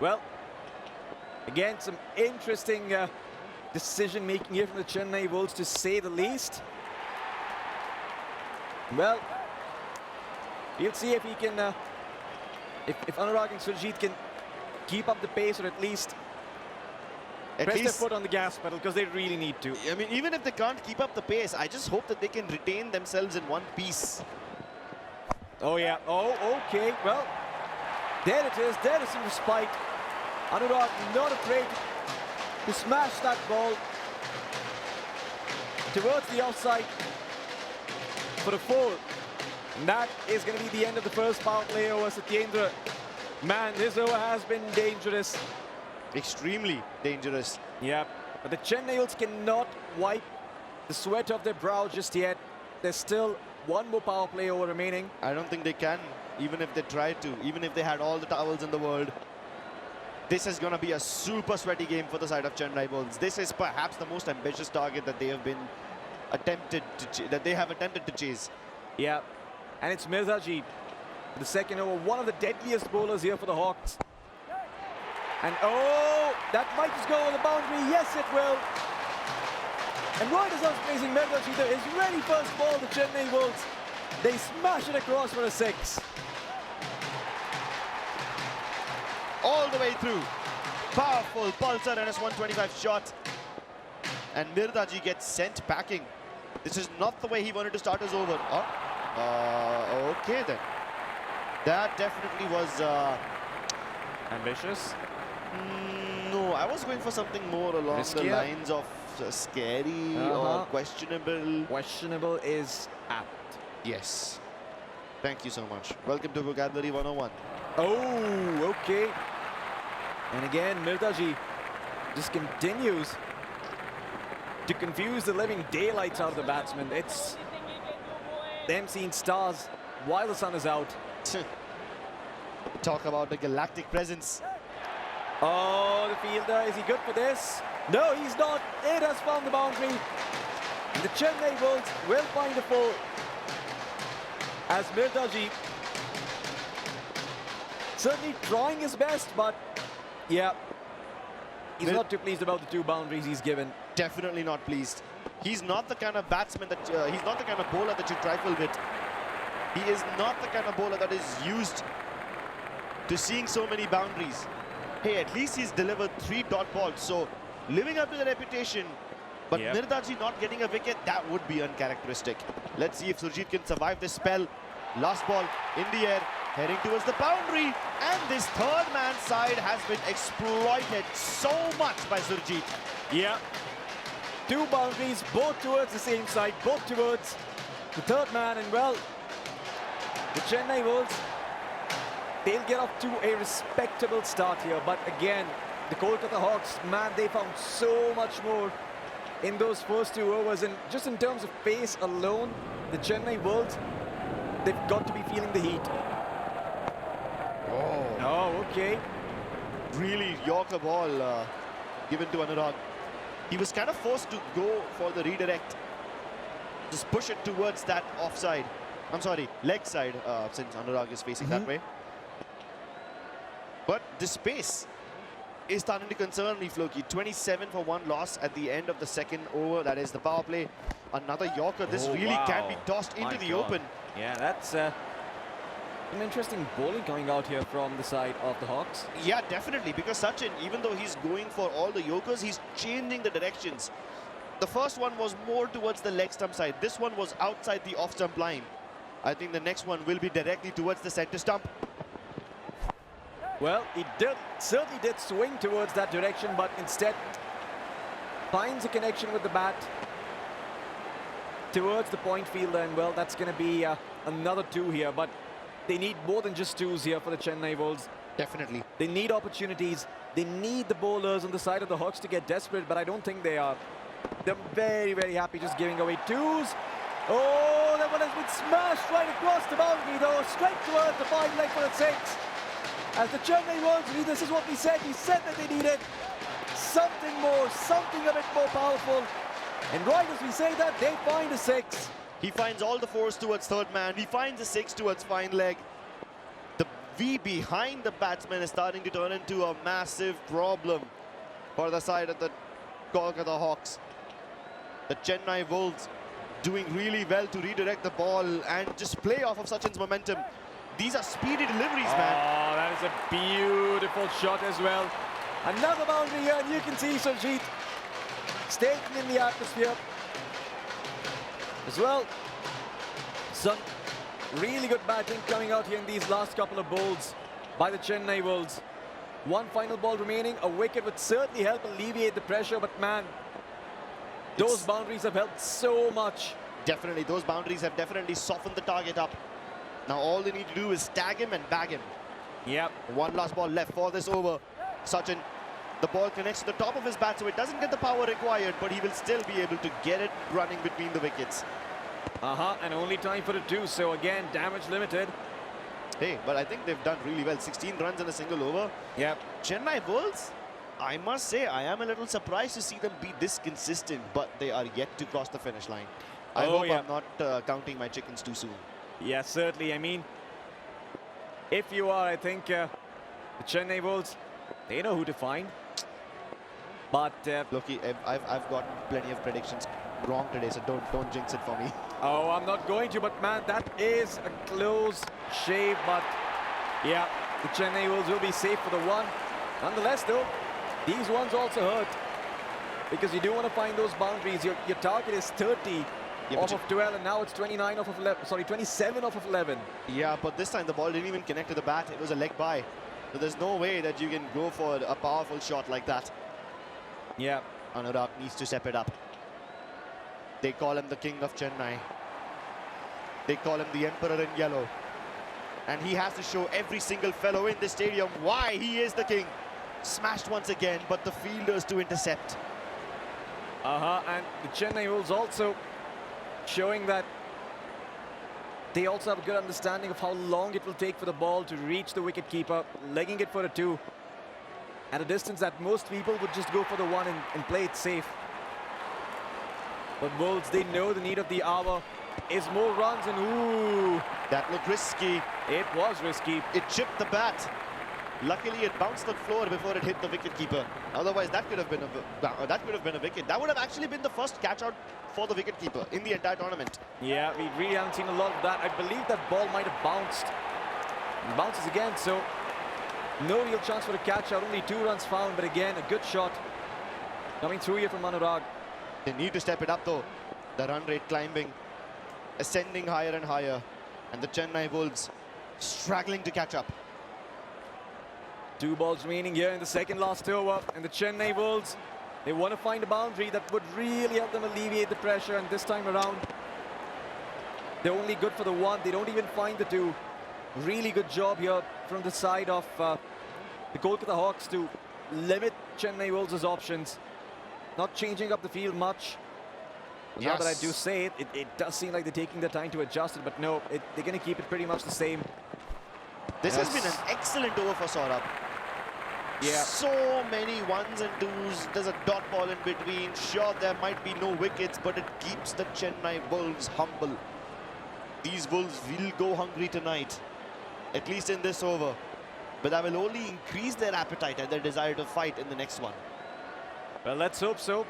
Well, again, some interesting decision-making here from the Chennai Wolves, to say the least. Well, we'll see if he can, if Anurag and Surjit can keep up the pace, or at least press their foot on the gas pedal, because they really need to. I mean, even if they can't keep up the pace, I just hope that they can retain themselves in one piece. Oh, yeah. Oh, okay. Well, there it is. There is some respite. Anurag not afraid to smash that ball towards the offside for a 4. And that is going to be the end of the first power play over. Satyendra, man, this over has been dangerous. Extremely dangerous. Yeah, but the Chennai Wolves cannot wipe the sweat off their brow just yet. There's still one more power play over remaining. I don't think they can, even if they tried to, even if they had all the towels in the world. This is going to be a super sweaty game for the side of Chennai Wolves. This is perhaps the most ambitious target that they have been attempted to chase. Yeah, and it's Mirzaji, the second over, one of the deadliest bowlers here for the Hawks. And oh, that might just go over the boundary. Yes, it will. And right as I was facing Mirzaji, his very first ball, the Chennai Wolves, they smash it across for a 6. All the way through. Powerful pulsar and S125 shot. And Mirzaji gets sent packing. This is not the way he wanted to start his over. Okay then. That definitely was ambitious. No, I was going for something more along the lines of scary or questionable. Questionable is apt. Yes. Thank you so much. Welcome to Vocabulary 101. Oh, okay. And again, Mirzaji just continues to confuse the living daylights out of the batsmen. It's them seeing stars while the sun is out. Talk about the galactic presence. Oh, the fielder, is he good for this? No, he's not. It has found the boundary. And the Chennai Wolves will find a four. As Mirzaji certainly trying his best, but yeah, he's not too pleased about the 2 boundaries he's given. Definitely not pleased. He's not the kind of batsman that, he's not the kind of bowler that you trifle with. He is not the kind of bowler that is used to seeing so many boundaries. Hey, at least he's delivered 3 dot balls, so living up to the reputation. But Mirzaji not getting a wicket, that would be uncharacteristic. Let's see if Surjit can survive this spell. Last ball in the air, heading towards the boundary. And this third man's side has been exploited so much by Surjit. Yeah. 2 boundaries, both towards the same side, both towards the third man. And well, the Chennai Wolves, they'll get off to a respectable start here. But again, the Kolkata Hawks, man, they found so much more in those first 2 overs. And just in terms of pace alone, the Chennai Wolves, they've got to be feeling the heat. Oh, okay. Really Yorker ball given to Anurag. He was kind of forced to go for the redirect. Just push it towards that offside. I'm sorry, leg side, since Anurag is facing that way. But this pace is starting to concern me, Floki. 27 for 1 loss at the end of the second over. That is the power play. Another Yorker. This really can be tossed into the open. Yeah, that's an interesting bowling coming out here from the side of the Hawks. Yeah, definitely. Because Sachin, even though he's going for all the Yorkers, he's changing the directions. The first one was more towards the leg stump side. This one was outside the off stump line. I think the next one will be directly towards the center stump. Well, he certainly did swing towards that direction, but instead finds a connection with the bat towards the point fielder, and well, that's going to be another 2 here, but they need more than just 2s here for the Chennai Wolves. Definitely. They need opportunities. They need the bowlers on the side of the Hawks to get desperate, but I don't think they are. They're very, very happy just giving away 2s. Oh, that one has been smashed right across the boundary, though, straight towards the 5 leg for a 6. As the Chennai Wolves, this is what we said. We said that they needed something more, something a bit more powerful. And right as we say that, they find a 6. He finds all the 4s towards third man. He finds a 6 towards fine leg. The V behind the batsman is starting to turn into a massive problem for the side of the Kolkata Hawks. The Chennai Wolves doing really well to redirect the ball and just play off of Sachin's momentum. These are speedy deliveries, man. Oh, that is a beautiful shot as well. Another boundary here, and you can see Surjit staying in the atmosphere as well. Some really good batting coming out here in these last couple of bowls by the Chennai Wolves. 1 final ball remaining. A wicket would certainly help alleviate the pressure, but man, those boundaries have helped so much. Definitely, those boundaries have definitely softened the target up. Now all they need to do is tag him and bag him. Yep. One last ball left for this over. Sachin, the ball connects to the top of his bat, so it doesn't get the power required, but he will still be able to get it running between the wickets. And only time for the 2, so again, damage limited. Hey, but I think they've done really well. 16 runs in a single over. Yep. Chennai Bulls, I must say, I am a little surprised to see them be this consistent, but they are yet to cross the finish line. I hope I'm not counting my chickens too soon. Yeah, certainly. I mean, if you are, I think the Chennai Bulls, they know who to find. But Loki, I've got plenty of predictions wrong today, so don't jinx it for me. Oh, I'm not going to, but man, that is a close shave. But yeah, the Chennai Bulls will be safe for the 1. Nonetheless, though, these ones also hurt because you do want to find those boundaries. Your target is 30 off of 12, and now it's 29 off of 11. Sorry, 27 off of 11. Yeah, but this time the ball didn't even connect to the bat. It was a leg by. So there's no way that you can go for a powerful shot like that. Yeah. Anurag needs to step it up. They call him the king of Chennai. They call him the emperor in yellow. And he has to show every single fellow in the stadium why he is the king. Smashed once again, but the fielders to intercept. And the Chennai Bulls also showing that they also have a good understanding of how long it will take for the ball to reach the wicketkeeper, legging it for a 2. At a distance that most people would just go for the 1 and play it safe. But Wolves, they know the need of the hour is more runs, and ooh, that looked risky. It was risky. It chipped the bat. Luckily, it bounced on the floor before it hit the wicketkeeper. Otherwise, that could have been a wicket. That would have actually been the first catch out for the wicketkeeper in the entire tournament. Yeah, we really haven't seen a lot of that. I believe that ball might have bounced. It bounces again, so no real chance for a catch out. Only 2 runs found, but again, a good shot coming through here from Anurag. They need to step it up though. The run rate climbing, ascending higher and higher, and the Chennai Bulls struggling to catch up. 2 balls remaining here in the second last over, and the Chennai Bulls, they want to find a boundary that would really help them alleviate the pressure, and this time around, they're only good for the 1. They don't even find the 2. Really good job here from the side of the Kolkata Hawks to limit Chennai Wolves' options. Not changing up the field much. Now that I do say it, it does seem like they're taking their time to adjust it, but no, they're going to keep it pretty much the same. This has been an excellent over for Saurabh. Yeah. So many 1s and 2s. There's a dot ball in between. Sure, there might be no wickets, but it keeps the Chennai Wolves humble. These Wolves will go hungry tonight, at least in this over. But that will only increase their appetite and their desire to fight in the next one. Well, let's hope so.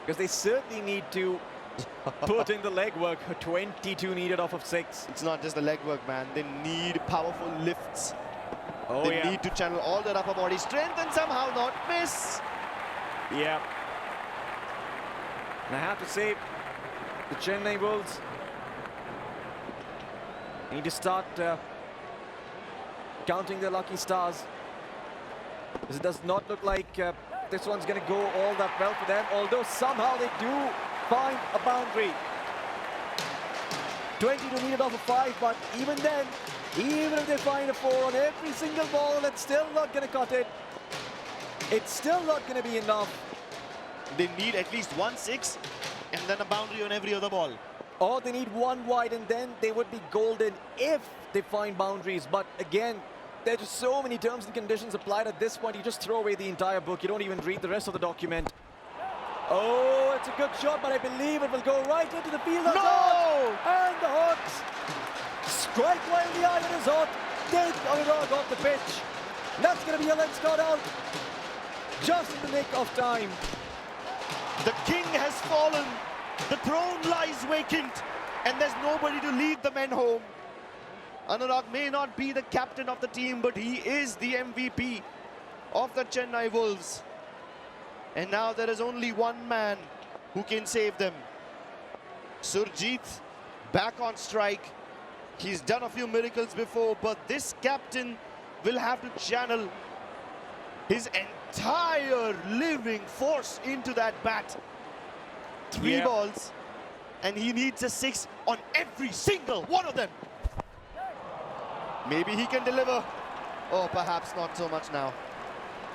Because they certainly need to put in the legwork. 22 needed off of 6. It's not just the legwork, man. They need powerful lifts. Oh, they need to channel all their upper body strength and somehow not miss. Yeah. And I have to say, the Chennai Bulls need to start counting their lucky stars. Because it does not look like this one's going to go all that well for them, although somehow they do find a boundary. 22 needed off of 5, but even then, even if they find a 4 on every single ball, it's still not going to cut it. It's still not going to be enough. They need at least 1 6 and then a boundary on every other ball. Or they need 1 wide, and then they would be golden if they find boundaries. But again, there's just so many terms and conditions applied at this point. You just throw away the entire book. You don't even read the rest of the document. Oh, it's a good shot, but I believe it will go right into the field. No! And the Hawks strike while the iron is hot. Take Anurag off the pitch. That's going to be a lens card out. Just in the nick of time. The king has fallen. The throne lies vacant. And there's nobody to lead the men home. Anurag may not be the captain of the team, but he is the MVP of the Chennai Wolves. And now there is only one man who can save them. Surjit back on strike. He's done a few miracles before, but this captain will have to channel his entire living force into that bat. 3 balls, and he needs a 6 on every single one of them. Maybe he can deliver. Oh, perhaps not so much now.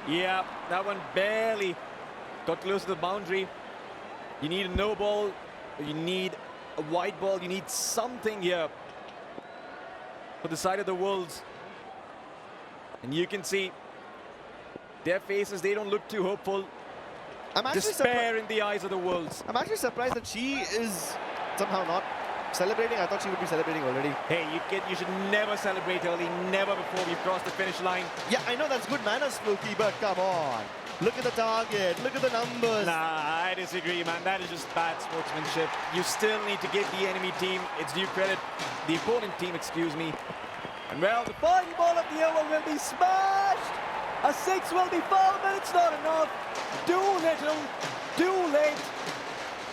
Yeah, that one barely got close to the boundary. You need a no ball, you need a wide ball, you need something here for the side of the Wolves. And you can see their faces, they don't look too hopeful. I'm actually despair in the eyes of the Wolves. I'm actually surprised that she is somehow not celebrating. I thought she would be celebrating already. Hey, you should never celebrate early, never before we've crossed the finish line. Yeah, I know that's good manners, Floki, but come on. Look at the target, look at the numbers. Nah, I disagree, man. That is just bad sportsmanship. You still need to give the enemy team its due credit. The opponent team, excuse me. And well, the final ball of the over will be smashed. A 6 will be 4, but it's not enough. Too little, too late.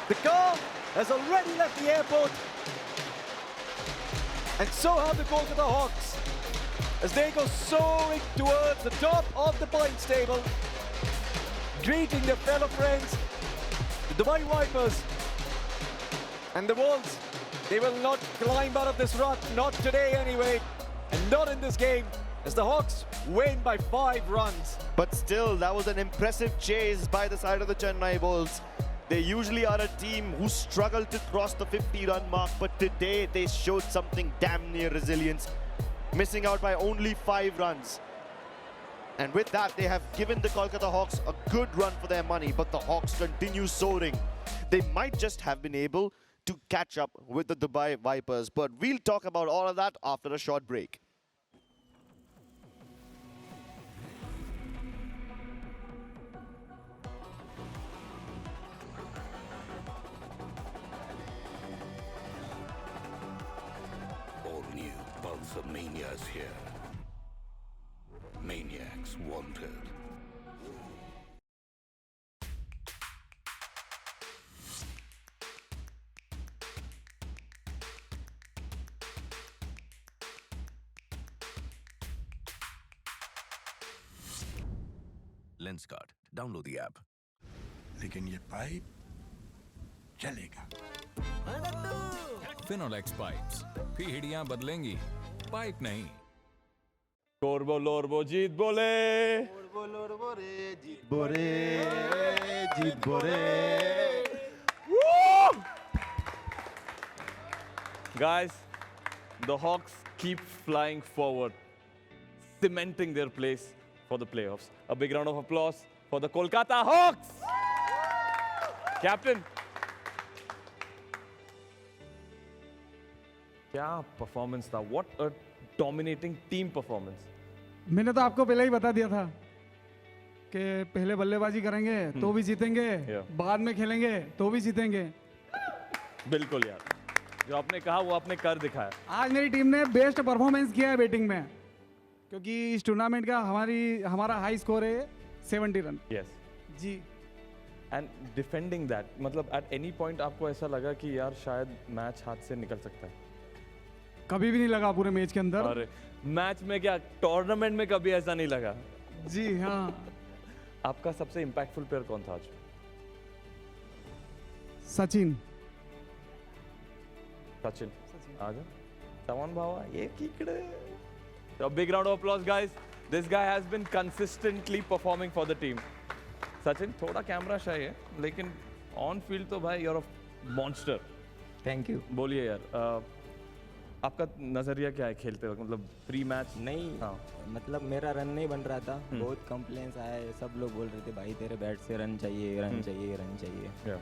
The car has already left the airport. And so have the Kolkata Hawks, as they go soaring towards the top of the points table, greeting their fellow friends, the Dubai Vipers. And the Wolves, they will not climb out of this rut, not today anyway, and not in this game, as the Hawks win by 5 runs. But still, that was an impressive chase by the side of the Chennai Wolves. They usually are a team who struggle to cross the 50-run mark, but today they showed something damn near resilience, missing out by only 5 runs. And with that, they have given the Kolkata Hawks a good run for their money, but the Hawks continue soaring. They might just have been able to catch up with the Dubai Vipers, but we'll talk about all of that after a short break. Mania is here. Maniacs wanted. Lenskart. Download the app. लेकिन ये pipe चलेगा। Finolex pipes. पीढ़ियां बदलेंगी, pipe नहीं। कोरबो लोरबो जीत बोले। कोरबो लोरबो रे जीत बोरे, जीत बोरे। Guys, the Hawks keep flying forward, cementing their place for the playoffs. A big round of applause for the Kolkata Hawks! Captain, क्या परफॉर्मेंस था? What a dominating team performance. मैंने तो आपको पहले ही बता दिया था कि पहले बल्लेबाजी करेंगे तो भी जीतेंगे, बाद में खेलेंगे तो भी जीतेंगे। बिल्कुल यार, जो आपने कहा वो आपने कर दिखाया। आज मेरी टीम ने बेस्ट परफॉर्मेंस किया है बैटिंग में, क्योंकि इस टूर्नामेंट का हमारा हाई स्कोर है 70 रन। Yes. जी। एंड डिफेंडिंग दैट, मतलब एट एनी पॉइंट आपको ऐसा लगा कि यार शायद मैच हाथ से निकल सकता है? कभी भी नहीं लगा पूरे मैच के अंदर। अरे मैच में क्या, टूर्नामेंट में कभी ऐसा नहीं लगा? जी हाँ। आपका सबसे इम्पैक्टफुल प्लेयर कौन था आज? सचिन। सचिन आजा चवन भावा ये कीकड़े। So a big round of applause guys. This guy has been consistently performing for the team. Sachin थोड़ा कैमरा शाय है, लेकिन ऑन फील्ड तो भाई you're a monster. Thank you. बोलिए यार, आपका नजरिया क्या है खेलते वक्त, मतलब प्री मैच? नहीं मतलब मेरा रन नहीं बन रहा था, बहुत कंप्लेंट्स आए, सब लोग बोल रहे थे भाई तेरे बैट से रन चाहिए, रन चाहिए, रन चाहिए।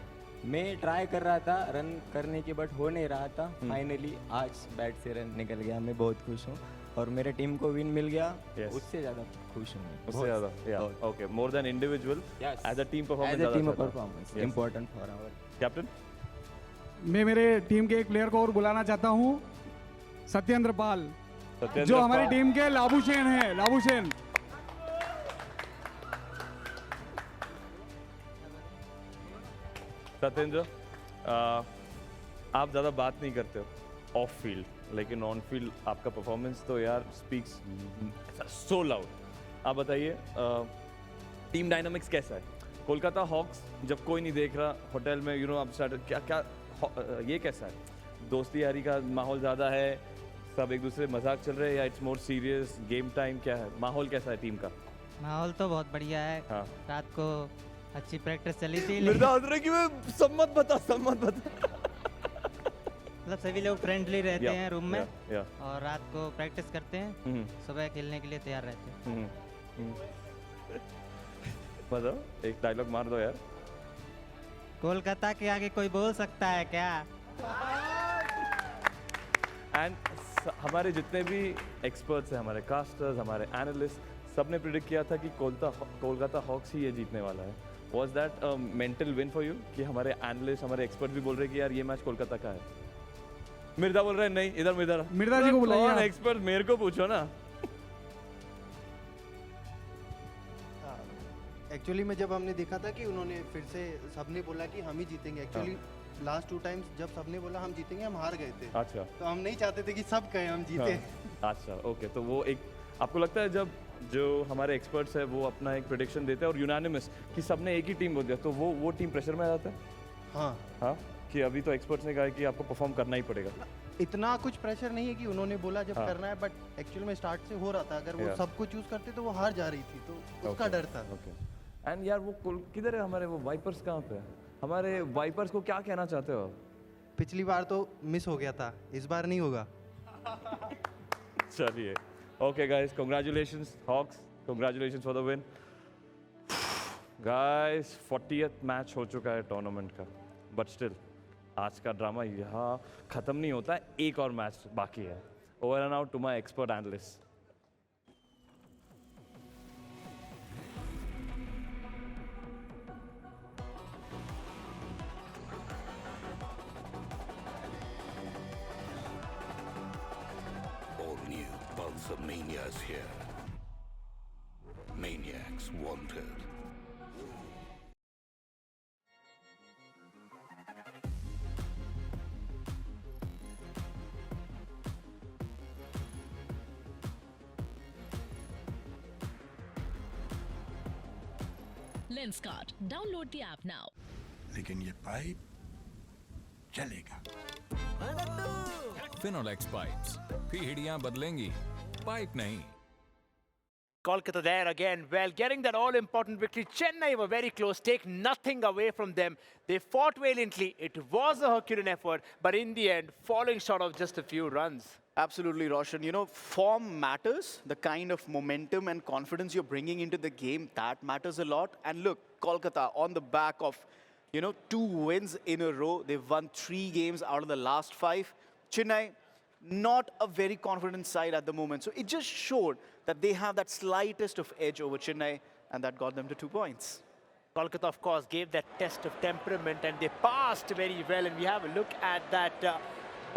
मैं ट्राई कर रहा था रन करने के, बट हो नहीं रहा था। फाइनली आज बैट से रन निकल गया, मैं बहुत खुश हूँ और मेरे टीम को विन मिल गया। उससे ज़्यादा खुश हूँ। उससे ज़्यादा okay, more than individual, as a team performance important for our. Captain, मैं मेरे टीम के एक प्लेयर को और बुलाना चाहता हूँ, सत्येंद्र पाल, जो हमारी टीम के लाबूशेन है। लाबूशेन। सत्येंद्र, आप ज़्यादा बात नहीं करते हो ऑफ फील्ड, लेकिन ऑन फील्ड आपका परफॉर्मेंस तो यार स्पीक्स सो लाउड। आप बताइए टीम डायनामिक्स कैसा है? कोलकाता हॉक्स जब कोई नहीं देख रहा होटल में, आप क्या क्या ये कैसा है? दोस्ती यारी का माहौल ज़्यादा है, सब एक दूसरे मजाक चल रहे हैं या it's more serious game time? क्या है माहौल, कैसा है टीम का? माहौल तो बहुत बढ़िया है। हाँ। रात को अच्छी प्रैक्टिस चली थी। मिर्जा हंस रहे कि मैं सब मत बता। मतलब सभी लोग फ्रेंडली रहते हैं रूम में और रात को प्रैक्टिस करते हैं, सुबह खेलने के लिए तैयार रहते हैं। बताओ, एक डायलॉग मार दो यार। कोलकाता के आगे कोई बोल सकता है क्या? एंड हमारे जितने भी एक्सपर्ट्स हैं, हमारे कास्टर्स, हमारे एनालिस्ट, सबने प्रिडिक्ट किया था कि कोलकाता हॉक्स ही ये जीतने वाला है। Was that mental win for you कि हमारे एनालिस्ट, हमारे एक्सपर्ट भी बोल रहे कि यार ये मैच कोलकाता का है? मिर्जा बोल रहे हैं नहीं, इधर मिर्जा जी को बुलाइए। एक्सपर्ट मेरे को पूछो ना। एक्चुअली में जब हमने देखा था कि उन्होंने फिर से सबने बोला कि हम ही जीतेंगे, एक्चुअली लास्ट 2 टाइम्स जब सबने बोला हम जीतेंगे, हम हार गए थे। अच्छा। तो हम नहीं चाहते थे कि सब कहें हम जीते। अच्छा, ओके। तो वो एक, आपको लगता है जब जो हमारे एक्सपर्ट्स है वो अपना एक प्रेडिक्शन देते हैं और यूनानिमस कि सबने एक ही टीम बोल दिया, तो वो टीम प्रेशर में आ जाता है? हाँ, कि अभी तो एक्सपर्ट्स ने कहा कि आपको परफॉर्म करना ही पड़ेगा। इतना कुछ प्रेशर नहीं है कि उन्होंने बोला जब करना है, बट एक्चुअली में स्टार्ट से हो रहा था। अगर वो सबको चूज करते तो वो हार जा रही थी, तो उसका डर था। एंड यार वो किधर है हमारे वो वाइपर्स? कहाँ पे है हमारे वाइपर्स? को क्या कहना चाहते हो? पिछली बार तो मिस हो गया था, इस बार नहीं होगा। चलिए, okay guys, congratulations Hawks, congratulations for the win. Guys 40th match हो चुका है टूर्नामेंट का, बट स्टिल आज का ड्रामा यहाँ खत्म नहीं होता है, एक और मैच बाकी है। Over and out to my expert analyst. Mania is here. Maniacs wanted. Lenskart. Download the app now. लेकिन ये पाइप चलेगा। फिनोलेक्स पाइप्स, पीढ़ियां बदलेंगी, पाइप नहीं। Kolkata there again. Well, getting that all-important victory. Chennai were very close. Take nothing away from them. They fought valiantly. It was a Herculean effort, but in the end, falling short of just a few runs. Absolutely, Roshan. You know, form matters. The kind of momentum and confidence you're bringing into the game, that matters a lot. And look, Kolkata on the back of, 2 wins in a row. They've won 3 games out of the last 5. Chennai, not a very confident side at the moment. So it just showed that they have that slightest of edge over Chennai, and that got them to 2 points. Kolkata, of course, gave that test of temperament, and they passed very well. And we have a look at that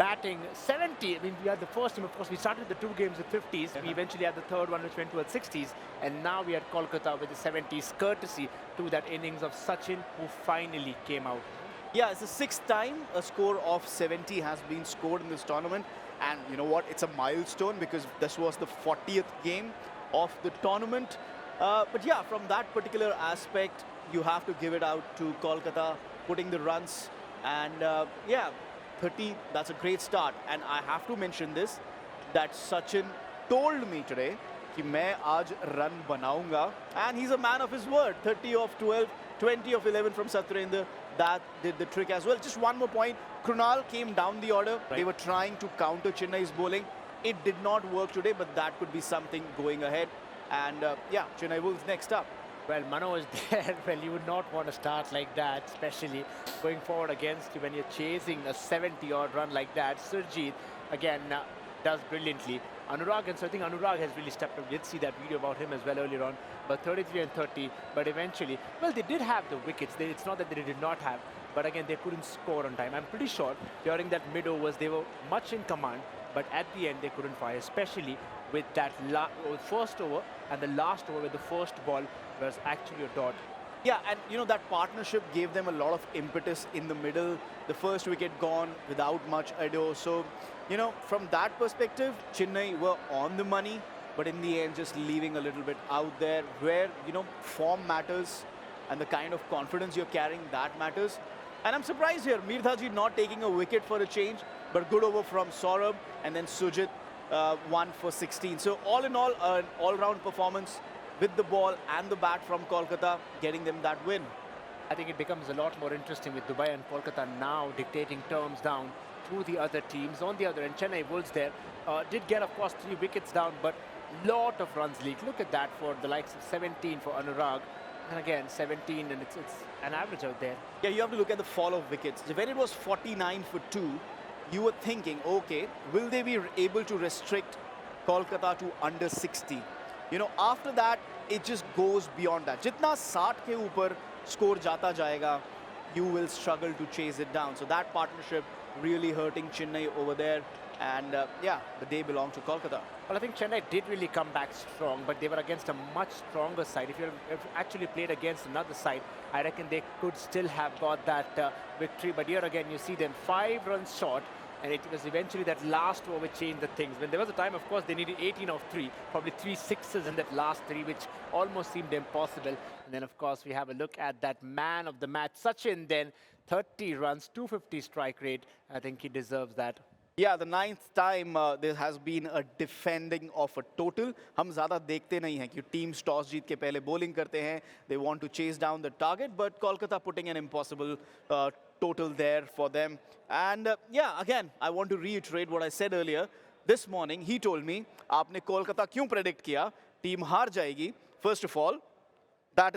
batting 70. I mean, we had the first team, of course, we started the 2 games with 50s. We eventually had the third one, which went towards 60s. And now we had Kolkata with the 70s, courtesy to that innings of Sachin, who finally came out. Yeah, it's the 6th time a score of 70 has been scored in this tournament. And you know what? It's a milestone because this was the 40th game of the tournament. But yeah, from that particular aspect, you have to give it out to Kolkata, putting the runs. And yeah, 30, that's a great start. And I have to mention this, that Sachin told me today कि मैं आज run बनाऊंगा. And he's a man of his word. 30 of 12, 20 of 11 from Satrendra. That did the trick as well. Just one more point. Krunal came down the order. Right. They were trying to counter Chennai's bowling. It did not work today, but that could be something going ahead. And yeah, Chennai Wolves next up. Well, Mano is there. Well, you would not want to start like that, especially going forward against you when you're chasing a 70-odd run like that. Surjit, again, does brilliantly. Anurag, and so I think Anurag has really stepped up. We did see that video about him as well earlier on. But 33 and 30, but eventually, well, they did have the wickets. It's not that they did not have, but again, they couldn't score on time. I'm pretty sure during that mid-overs, they were much in command, but at the end, they couldn't fire, especially with that first over and the last over where the first ball was actually a dot. Yeah, and you know, that partnership gave them a lot of impetus in the middle. The first wicket gone without much ado. So, you know, from that perspective, Chennai were on the money, but in the end, just leaving a little bit out there where, you know, form matters and the kind of confidence you're carrying, that matters. And I'm surprised here, Mirdhaji not taking a wicket for a change, but good over from Saurabh, and then Sujit 1 for 16. So all in all, an all-round performance with the ball and the bat from Kolkata, getting them that win. I think it becomes a lot more interesting with Dubai and Kolkata now dictating terms down to the other teams. On the other end, Chennai Wolves there did get, of course, 3 wickets down, but lot of runs leaked. Look at that for the likes of 17 for Anurag. And again, 17, and it's an average out there. Yeah, you have to look at the fall of wickets. When it was 49 for 2, you were thinking, okay, will they be able to restrict Kolkata to under 60? You know, after that, it just goes beyond that. Jitna 60 ke upar score jata jayega, you will struggle to chase it down. So that partnership really hurting Chennai over there. And yeah, the day belonged to Kolkata. Well, I think Chennai did really come back strong, but they were against a much stronger side. If you actually played against another side, I reckon they could still have got that victory. But here again, you see them 5 runs short, and it was eventually that last over which changed the things. When there was a time, of course, they needed 18 of 3, probably 3 sixes in that last 3, which almost seemed impossible. And then, of course, we have a look at that man of the match, Sachin, then 30 runs, 250 strike rate. I think he deserves that. Yeah, the 9th time there has been a defending of a total. हम ज़्यादा देखते नहीं हैं कि teams toss जीत के पहले bowling करते हैं. They want to chase down the target, but Kolkata putting an impossible total there for them. And yeah, again, I want to reiterate what I said earlier. This morning, he told me, आपने Kolkata क्यों predict किया? Team हार जाएगी. First of all, that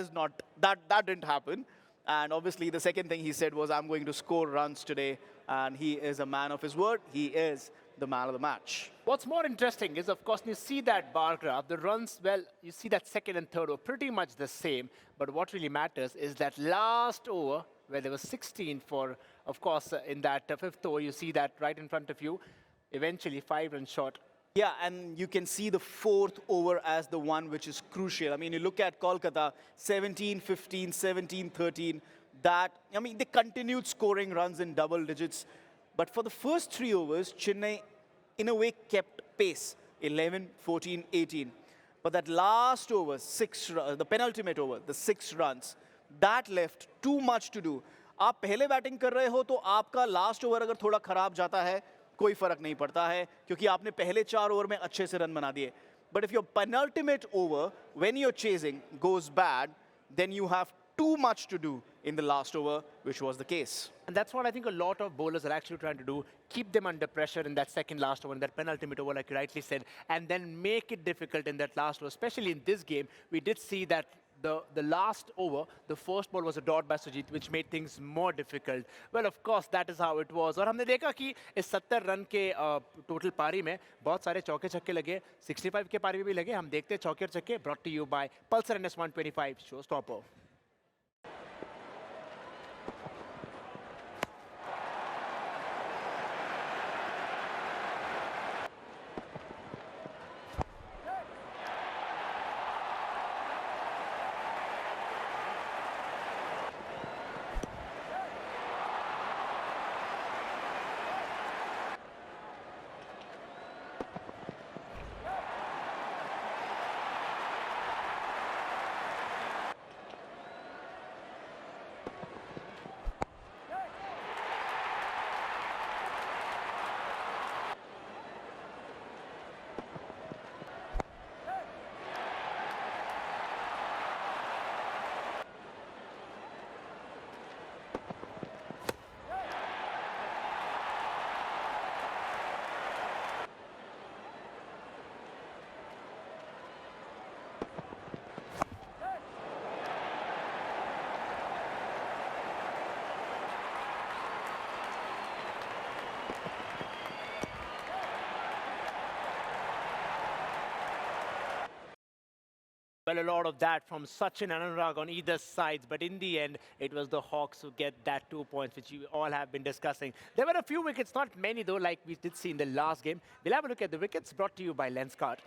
didn't happen. And obviously, the second thing he said was, I'm going to score runs today. And he is a man of his word. He is the man of the match. What's more interesting is, of course, you see that bar graph, the runs, well, you see that second and third were pretty much the same. But what really matters is that last over, where there was 16 for, of course, in that 5th over, you see that right in front of you, eventually 5 runs short. Yeah, and you can see the 4th over as the one which is crucial. I mean, you look at Kolkata, 17-15, 17-13. That, I mean, they continued scoring runs in double digits. But for the first 3 overs, Chennai, in a way, kept pace, 11, 14, 18. But that last over, the penultimate over, the 6 runs, that left too much to do. आप पहले batting कर रहे हो तो आपका last over अगर थोड़ा खराब जाता है कोई फर्क नहीं पड़ता है क्योंकि आपने पहले 4 ओवर में अच्छे से रन बना दिए. But if your penultimate over, when you're chasing, goes bad, then you have too much to do in the last over, which was the case. And that's what I think a lot of bowlers are actually trying to do. Keep them under pressure in that second last over, in that penultimate over, like you rightly said, and then make it difficult in that last over. Especially in this game, we did see that the last over, the first ball was a dot by Sujit, which made things more difficult. Well, of course, that is how it was. और हमने देखा कि इस 70 run के total पारी में बहुत सारे चौके छक्के लगे, 65 के पारी में भी लगे. हम देखते चौके छक्के, brought to you by Pulsar NS 125 Showstopper. Well, a lot of that from Sachin and Anurag on either sides, but in the end, it was the Hawks who get that 2 points, which you all have been discussing. There were a few wickets, not many though, like we did see in the last game. We'll have a look at the wickets brought to you by Lenskart.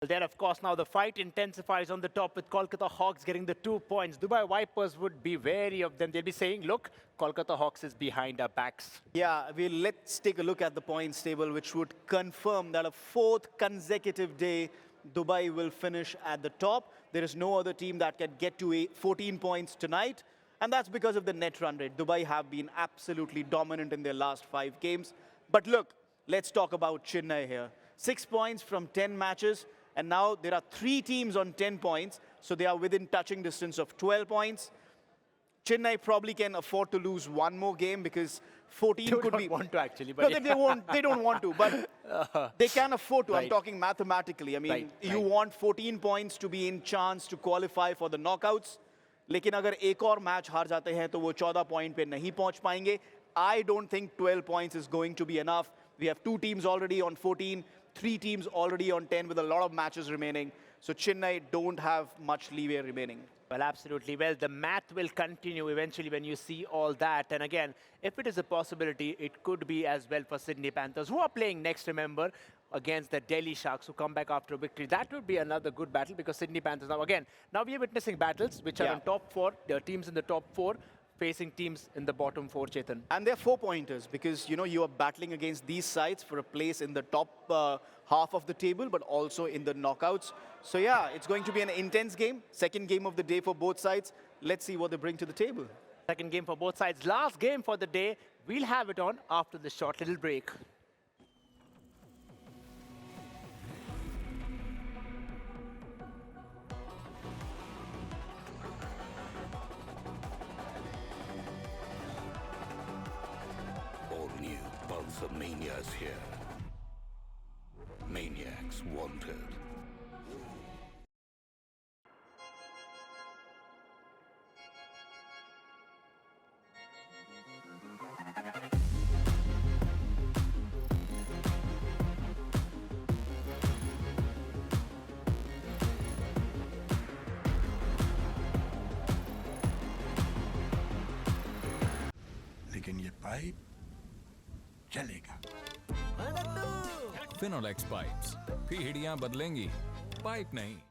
Then, of course, now the fight intensifies on the top with Kolkata Hawks getting the 2 points. Dubai Vipers would be wary of them. They'll be saying, look, Kolkata Hawks is behind our backs. Yeah, let's take a look at the points table, which would confirm that a 4th consecutive day, Dubai will finish at the top. There is no other team that can get to 14 points tonight. And that's because of the net run rate. Dubai have been absolutely dominant in their last 5 games. But look, let's talk about Chennai here. 6 points from 10 matches. And now there are 3 teams on 10 points. So they are within touching distance of 12 points. Chennai probably can afford to lose 1 more game because 14 could be... They don't want to actually. But no, they don't want to, but they can afford to. Right. I'm talking mathematically. I mean, you want 14 points to be in chance to qualify for the knockouts. लेकिन अगर एक और match हार जाते हैं तो वो 14 point पे नहीं पहुंच पाएंगे. I don't think 12 points is going to be enough. We have 2 teams already on 14, 3 teams already on 10 with a lot of matches remaining. So Chennai don't have much leeway remaining. Well, absolutely. Well, the math will continue eventually when you see all that. And again, if it is a possibility, it could be as well for Sydney Panthers, who are playing next, remember, against the Delhi Sharks, who come back after a victory. That would be another good battle because Sydney Panthers, now we are witnessing battles which are in top 4. There are teams in the top 4 facing teams in the bottom 4, Chetan. And they're 4-pointers because, you know, you are battling against these sides for a place in the top half of the table, but also in the knockouts. So yeah, it's going to be an intense game. Second game of the day for both sides. Let's see what they bring to the table. Second game for both sides. Last game for the day. We'll have it on after this short little break. Pulsar Mania is here. Maniacs wanted. लेकिन ये pipe चलेगा. Finolex pipes, पीढ़ियां बदलेंगी, pipe नहीं.